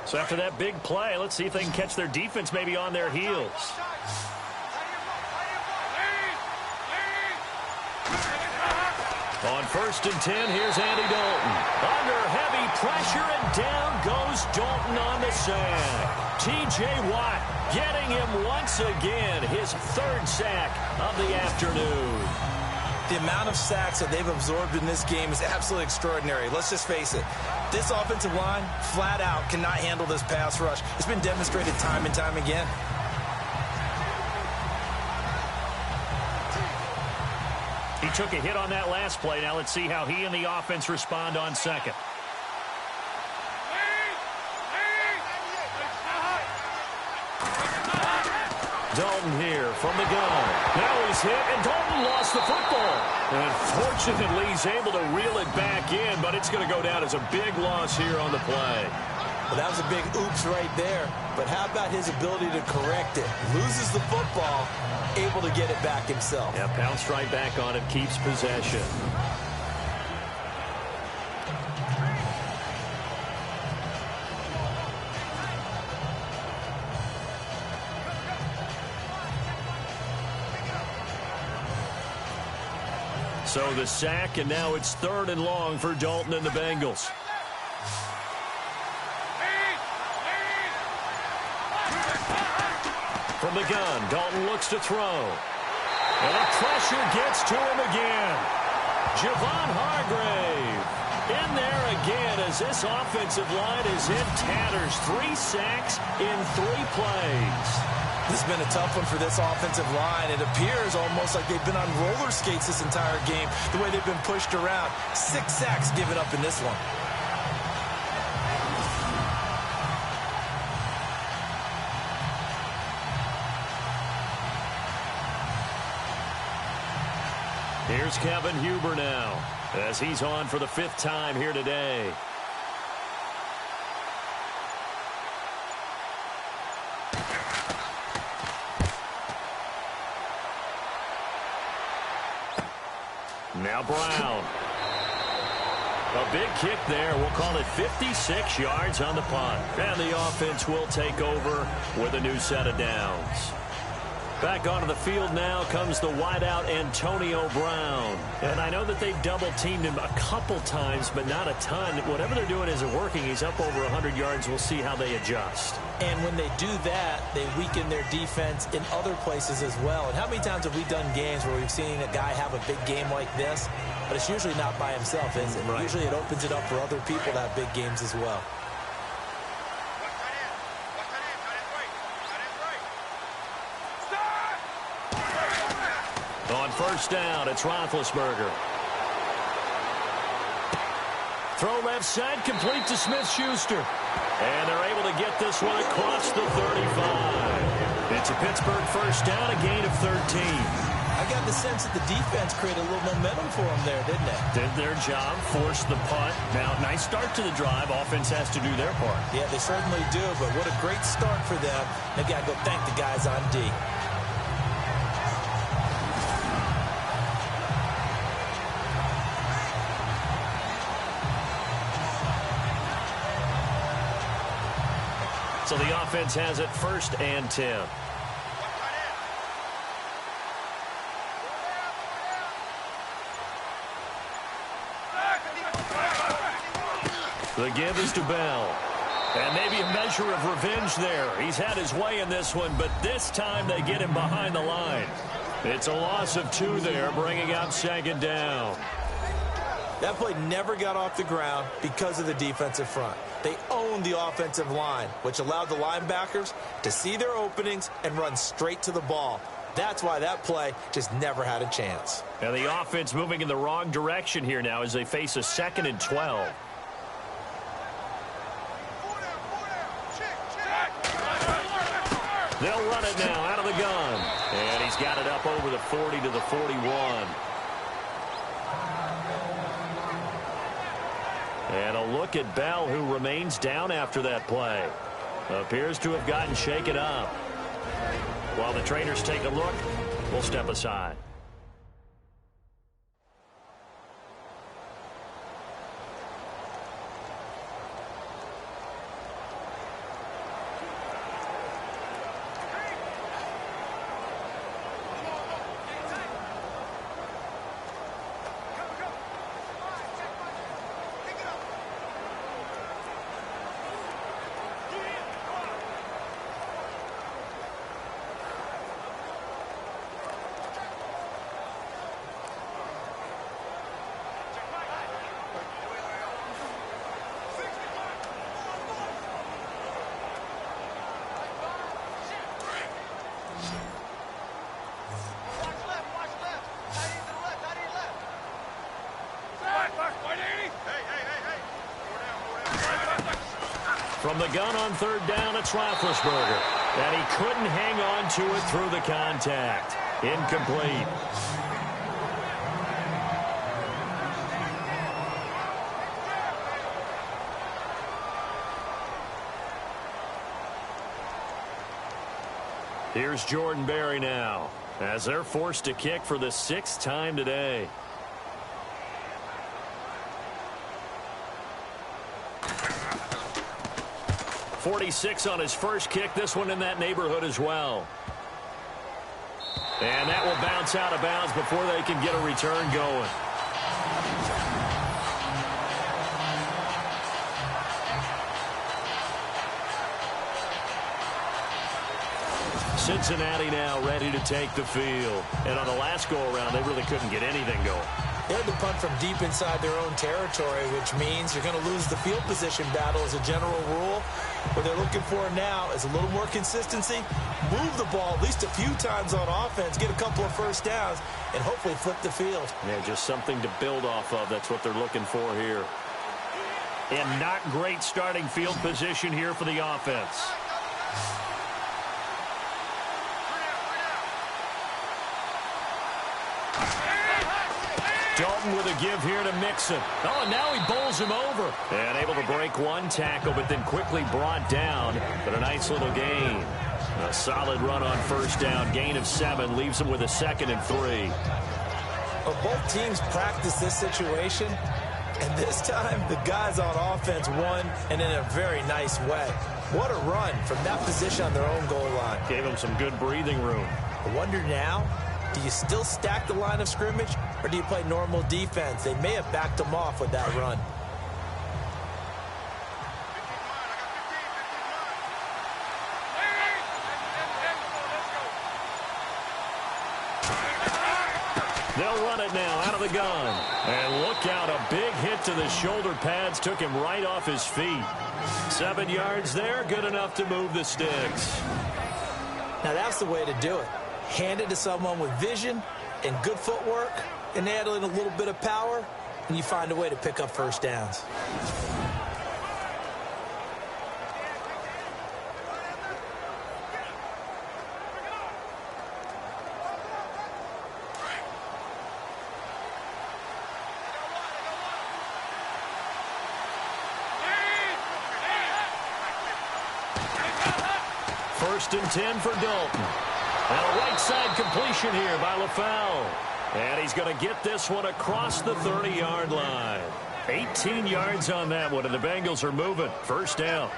S2: So after that big play, let's see if they can catch their defense maybe on their heels. On 1st and 10, here's Andy Dalton. Under heavy pressure, and down goes Dalton on the sack. T.J. Watt getting him once again, his 3rd sack of the afternoon.
S3: The amount of sacks that they've absorbed in this game is absolutely extraordinary. Let's just face it. This offensive line, flat out, cannot handle this pass rush. It's been demonstrated time and time again.
S2: He took a hit on that last play. Now let's see how he and the offense respond on second. Dalton here from the gun. Now he's hit, and Dalton lost the football. And fortunately, he's able to reel it back in, but it's going to go down as a big loss here on the play.
S3: Well, that was a big oops right there. But how about his ability to correct it? Loses the football, able to get it back himself.
S2: Yeah, pounced right back on it, keeps possession. So the sack, and now it's 3rd and long for Dalton and the Bengals. From the gun, Dalton looks to throw. And the pressure gets to him again. Javon Hargrave in there again as this offensive line is in tatters. 3 sacks in 3 plays.
S3: This has been a tough one for this offensive line. It appears almost like they've been on roller skates this entire game, the way they've been pushed around. 6 sacks given up in this one.
S2: Here's Kevin Huber now, as he's on for the 5th time here today. Now Brown. A big kick there. We'll call it 56 yards on the punt. And the offense will take over with a new set of downs. Back onto the field now comes the wideout Antonio Brown. And I know that they've double-teamed him a couple times, but not a ton. Whatever they're doing isn't working. He's up over 100 yards. We'll see how they adjust.
S3: And when they do that, they weaken their defense in other places as well. And how many times have we done games where we've seen a guy have a big game like this? But it's usually not by himself, is it? Right. Usually it opens it up for other people to have big games as well.
S2: On 1st down, it's Roethlisberger. Throw left side, complete to Smith-Schuster. And they're able to get this one across the 35. It's a Pittsburgh 1st down, a gain of 13.
S3: I got the sense that the defense created a little momentum for them there, didn't it?
S2: Did their job, forced the punt. Now, nice start to the drive. Offense has to do their part.
S3: Yeah, they certainly do, but what a great start for them. They've got to go thank the guys on D.
S2: So the offense has it 1st and 10. The give is to Bell. And maybe a measure of revenge there. He's had his way in this one, but this time they get him behind the line. It's a loss of 2 there, bringing up 2nd down.
S3: That play never got off the ground because of the defensive front. They owned the offensive line, which allowed the linebackers to see their openings and run straight to the ball. That's why that play just never had a chance.
S2: And the offense moving in the wrong direction here now as they face a 2nd and 12. They'll run it now out of the gun. And he's got it up over the 40 to the 41. And a look at Bell, who remains down after that play. Appears to have gotten shaken up. While the trainers take a look, we'll step aside. From the gun on third down, it's Roethlisberger. And he couldn't hang on to it through the contact. Incomplete. Here's Jordan Berry now, as they're forced to kick for the 6th time today. .46 on his first kick. This one in that neighborhood as well. And that will bounce out of bounds before they can get a return going. Cincinnati now ready to take the field. And on the last go-around, they really couldn't get anything going.
S3: They had to punt from deep inside their own territory, which means you're going to lose the field position battle as a general rule. What they're looking for now is a little more consistency, move the ball at least a few times on offense, get a couple of first downs, and hopefully flip the field.
S2: Yeah, just something to build off of. That's what they're looking for here. And not great starting field position here for the offense. Dalton with a give here to Mixon. Oh, and now he bowls him over. And able to break one tackle, but then quickly brought down. But a nice little gain. A solid run on first down. Gain of 7 leaves him with a 2nd and 3.
S3: Well, both teams practice this situation. And this time, the guys on offense won, and in a very nice way. What a run from that position on their own goal line.
S2: Gave them some good breathing room.
S3: I wonder now, do you still stack the line of scrimmage, or do you play normal defense? They may have backed them off with that run.
S2: They'll run it now out of the gun. And look out, a big hit to the shoulder pads took him right off his feet. 7 yards there, good enough to move the sticks.
S3: Now that's the way to do it. Hand it to someone with vision and good footwork, and add in a little bit of power, and you find a way to pick up first downs.
S2: First and 10 for Dalton. And a right side completion here by LaFell. And he's going to get this one across the 30-yard line. 18 yards on that one, and the Bengals are moving. First down.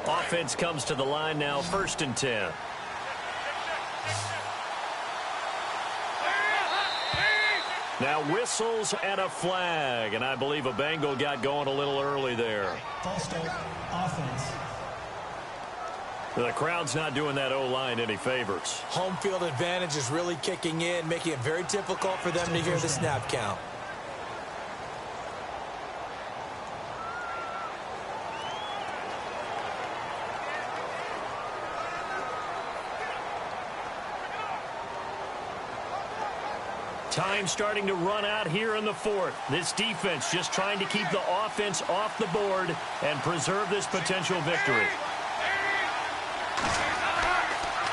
S2: Offense comes to the line now, first and 10. Now whistles and a flag, and I believe a Bengal got going a little early there.
S5: False start, offense.
S2: The crowd's not doing that O-line any favors.
S3: Home field advantage is really kicking in, making it very difficult for them to hear the snap count.
S2: Time starting to run out here in the fourth. This defense just trying to keep the offense off the board and preserve this potential victory.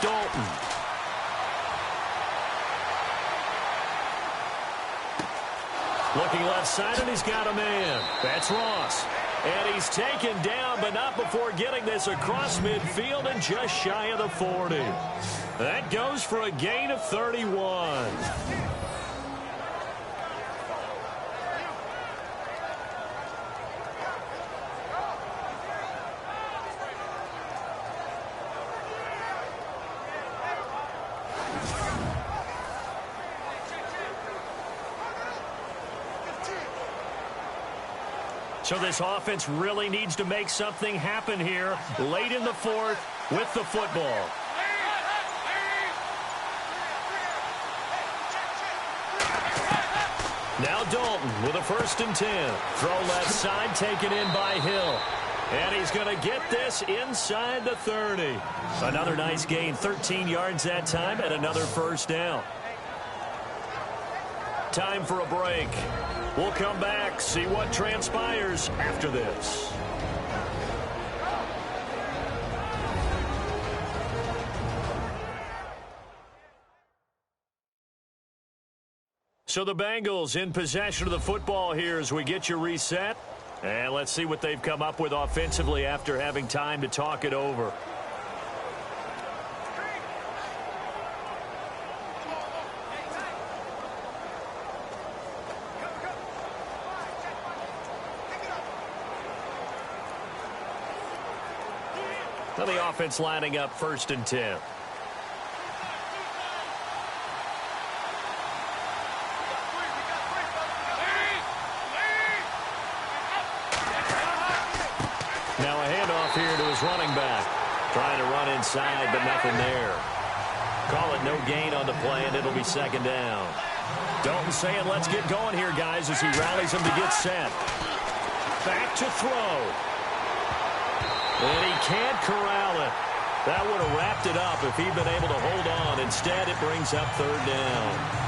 S2: Dalton. Looking left side, and he's got a man. That's Ross. And he's taken down, but not before getting this across midfield and just shy of the 40. That goes for a gain of 31. So this offense really needs to make something happen here late in the fourth with the football. Now Dalton with a 1st and 10. Throw left side taken in by Hill. And he's going to get this inside the 30. Another nice gain, 13 yards that time, and another 1st down. Time for a break. We'll come back, see what transpires after this. So the Bengals in possession of the football here as we get you reset. And let's see what they've come up with offensively after having time to talk it over. Now the offense lining up 1st and 10. Now a handoff here to his running back. Trying to run inside, but nothing there. Call it no gain on the play, and it'll be 2nd down. Dalton saying, let's get going here, guys, as he rallies him to get set. Back to throw. And he can't corral it. That would have wrapped it up if he'd been able to hold on. Instead, it brings up 3rd down.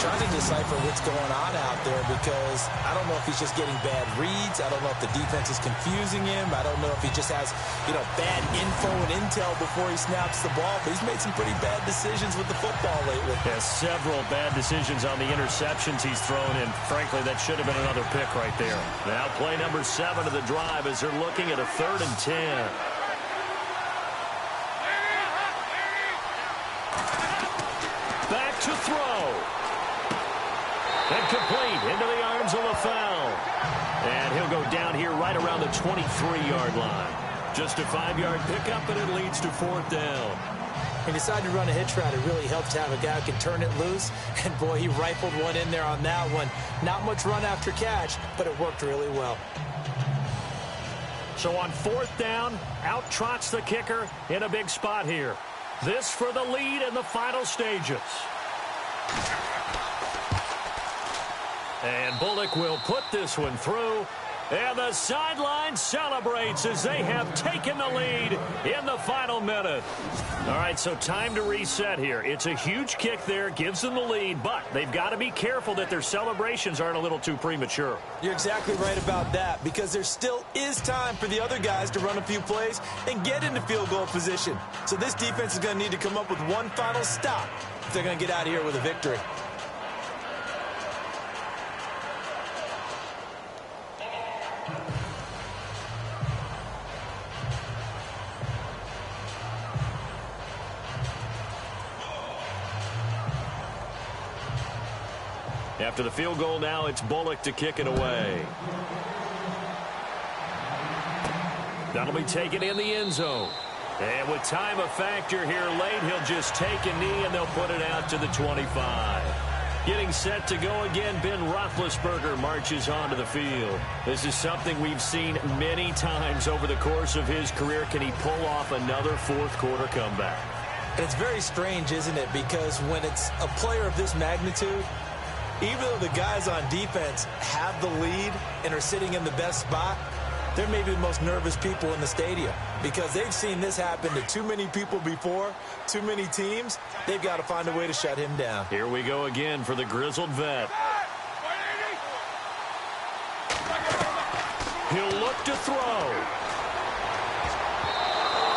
S3: Trying to decipher what's going on out there because I don't know if he's just getting bad reads. I don't know if the defense is confusing him. I don't know if he just has, bad info and intel before he snaps the ball. But he's made some pretty bad decisions with the football lately.
S2: Yeah, several bad decisions on the interceptions he's thrown in. Frankly, that should have been another pick right there. Now play number 7 of the drive as they're looking at a 3rd and 10. Back to throw. And complete into the arms of LaFell. And he'll go down here right around the 23-yard line. Just a 5-yard pickup, and it leads to 4th down.
S3: He decided to run a hitch route. It really helps to have a guy who can turn it loose. And, boy, he rifled one in there on that one. Not much run after catch, but it worked really well.
S2: So on 4th down, out trots the kicker in a big spot here. This for the lead in the final stages. And Bullock will put this one through. And the sideline celebrates as they have taken the lead in the final minute. All right, so time to reset here. It's a huge kick there, gives them the lead, but they've got to be careful that their celebrations aren't a little too premature.
S3: You're exactly right about that because there still is time for the other guys to run a few plays and get into field goal position. So this defense is going to need to come up with one final stop if they're going to get out of here with a victory.
S2: After the field goal now, it's Bullock to kick it away. That'll be taken in the end zone. And with time a factor here late, he'll just take a knee and they'll put it out to the 25. Getting set to go again, Ben Roethlisberger marches onto the field. This is something we've seen many times over the course of his career. Can he pull off another fourth-quarter comeback?
S3: And it's very strange, isn't it? Because when it's a player of this magnitude, even though the guys on defense have the lead and are sitting in the best spot, they're maybe the most nervous people in the stadium because they've seen this happen to too many people before, too many teams. They've got to find a way to shut him down.
S2: Here we go again for the grizzled vet. He'll look to throw.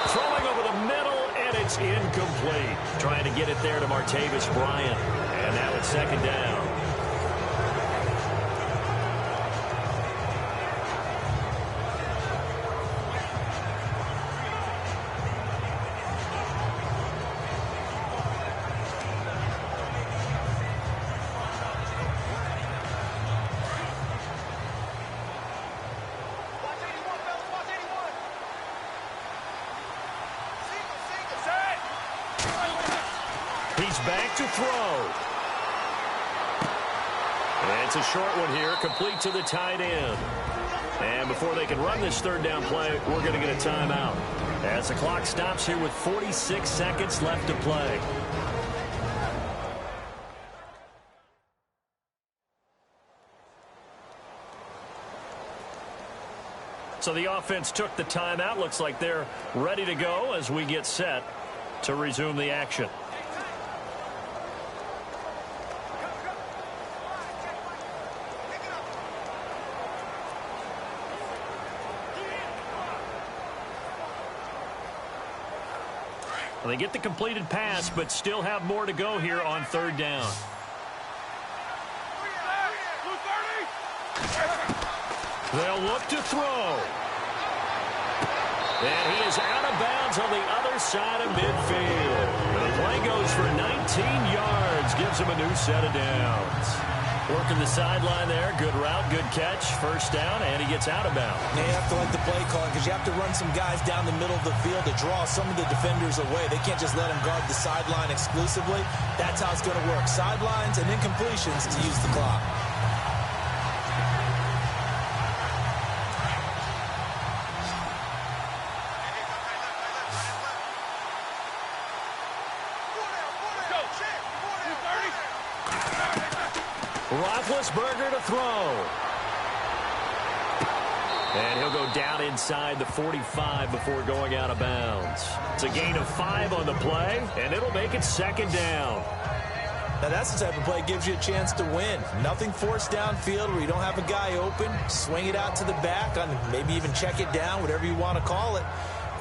S2: Throwing over the middle, and it's incomplete. Trying to get it there to Martavis Bryant. And now it's second down. He's back to throw. And it's a short one here, complete to the tight end. And before they can run this third down play, we're going to get a timeout. As the clock stops here with 46 seconds left to play. So the offense took the timeout. Looks like they're ready to go as we get set to resume the action. Well, they get the completed pass, but still have more to go here on third down. They'll look to throw. And he is out of bounds on the other side of midfield. The play goes for 19 yards, gives him a new set of downs. Working the sideline there. Good route, good catch. First down, and he gets out of bounds.
S3: Now you have to like the play calling because you have to run some guys down the middle of the field to draw some of the defenders away. They can't just let them guard the sideline exclusively. That's how it's going to work. Sidelines and incompletions to use the clock.
S2: Roethlisberger to throw. And he'll go down inside the 45 before going out of bounds. It's a gain of 5 on the play, and it'll make it second down.
S3: Now that's the type of play that gives you a chance to win. Nothing forced downfield where you don't have a guy open. Swing it out to the back, maybe even check it down, whatever you want to call it.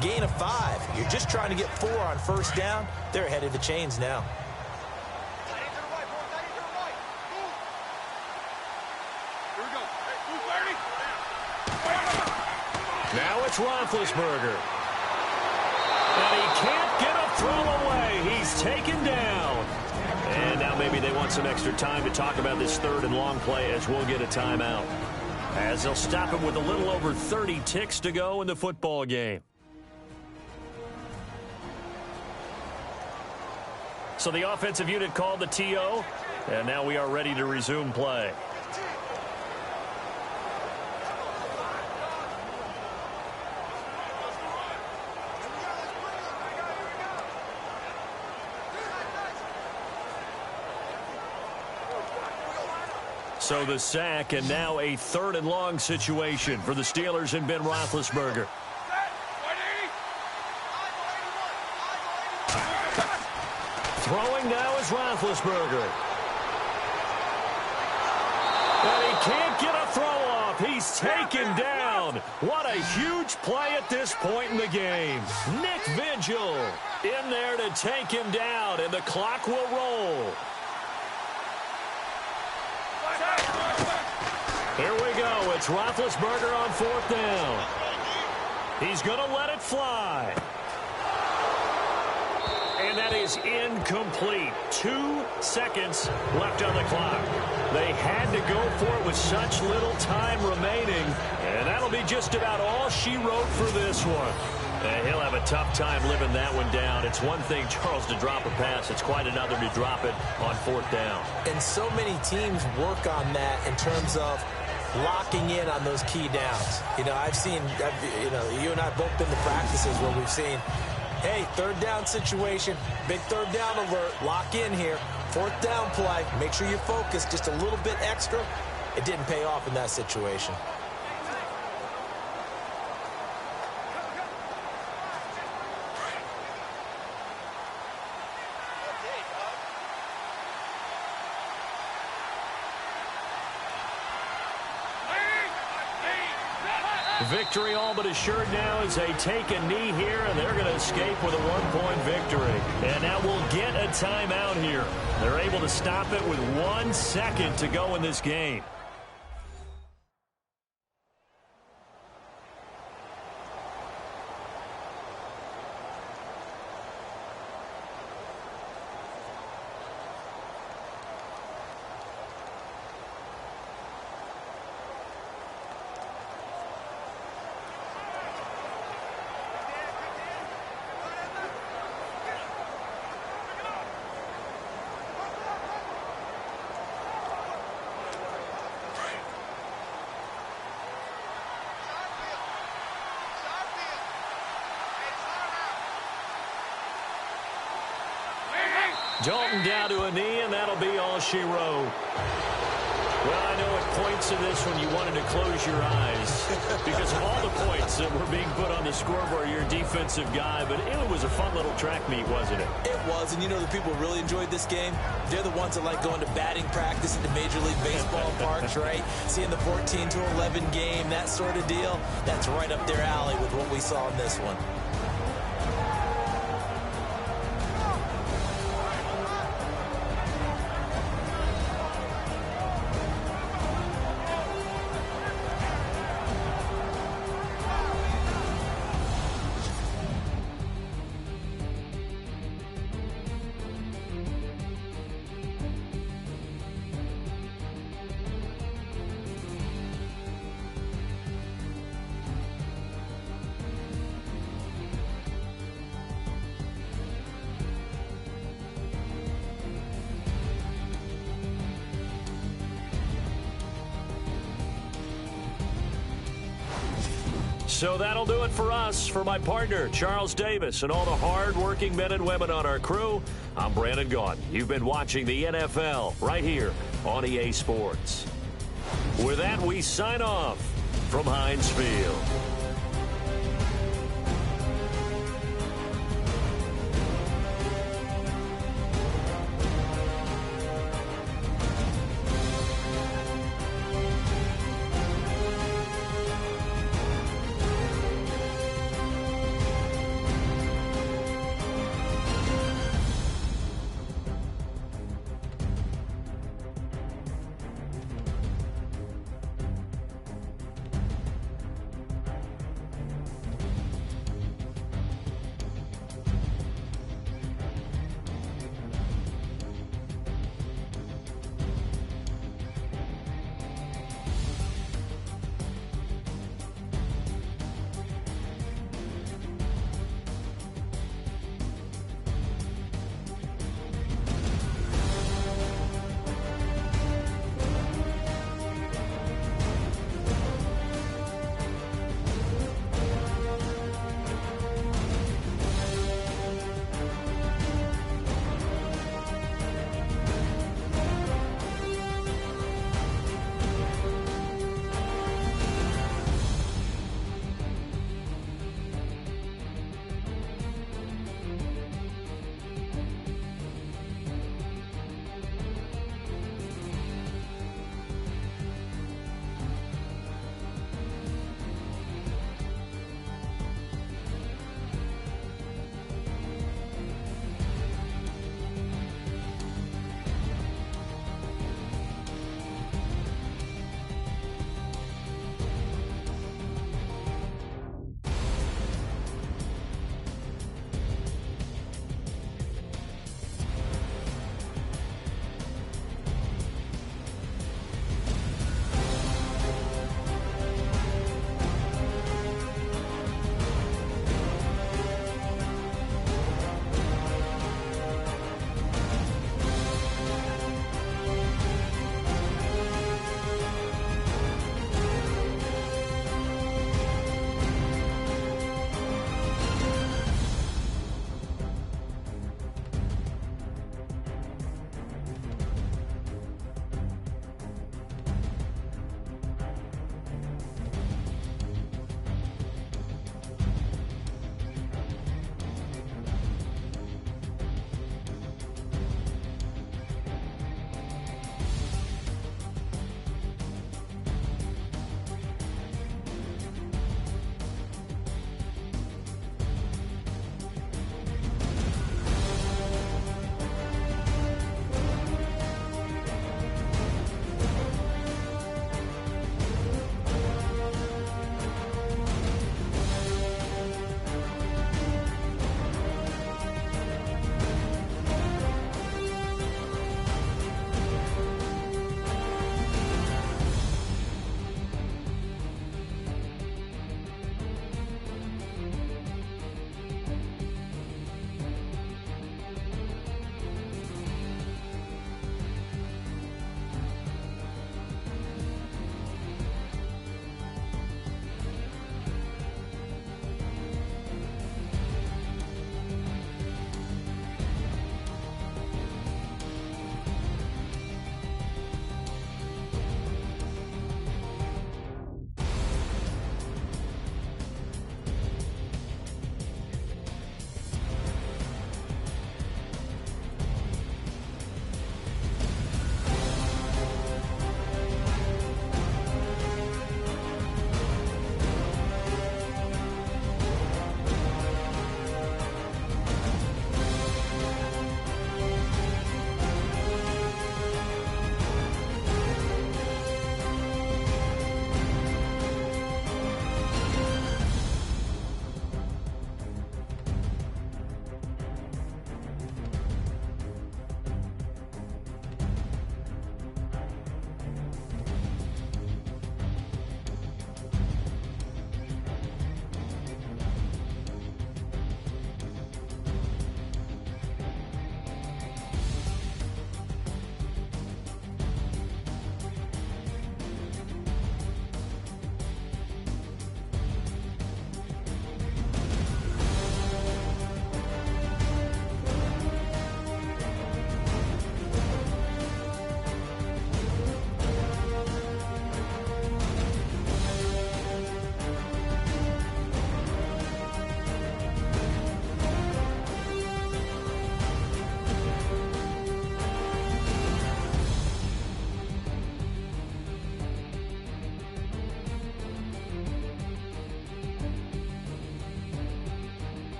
S3: Gain of 5. You're just trying to get 4 on first down. They're ahead of the chains now.
S2: Now it's Roethlisberger. And he can't get a throw away. He's taken down. And now maybe they want some extra time to talk about this third and long play as we'll get a timeout. As they'll stop him with a little over 30 ticks to go in the football game. So the offensive unit called the TO. And now we are ready to resume play. So the sack, and now a third and long situation for the Steelers and Ben Roethlisberger. Throwing now is Roethlisberger. And he can't get a throw off. He's taken down. What a huge play at this point in the game. Nick Vigil in there to take him down, and the clock will roll. Here we go. It's Roethlisberger on fourth down. He's going to let it fly. And that is incomplete. 2 seconds left on the clock. They had to go for it with such little time remaining. And that'll be just about all she wrote for this one. And he'll have a tough time living that one down. It's one thing, Charles, to drop a pass. It's quite another to drop it on fourth down.
S3: And so many teams work on that in terms of locking in on those key downs. You know, you and I both been to practices where we've seen, hey, third down situation, big third down alert, lock in here, fourth down play, make sure you focus just a little bit extra. It didn't pay off in that situation.
S2: Victory all but assured now as they take a knee here, and they're going to escape with a 1-point victory. And now we'll get a timeout here. They're able to stop it with 1 second to go in this game. Dalton down to a knee, and that'll be all she wrote. Well, I know at points in this when you wanted to close your eyes because of all the points that were being put on the scoreboard. You're a defensive guy, but it was a fun little track meet, wasn't it?
S3: It was, and you know the people who really enjoyed this game? They're the ones that like going to batting practice at the Major League Baseball parks, right? Seeing the 14-11 game, that sort of deal. That's right up their alley with what we saw in this one.
S2: So that'll do it for us. For my partner, Charles Davis, and all the hard-working men and women on our crew, I'm Brandon Gaudin. You've been watching the NFL right here on EA Sports. With that, we sign off from Heinz Field.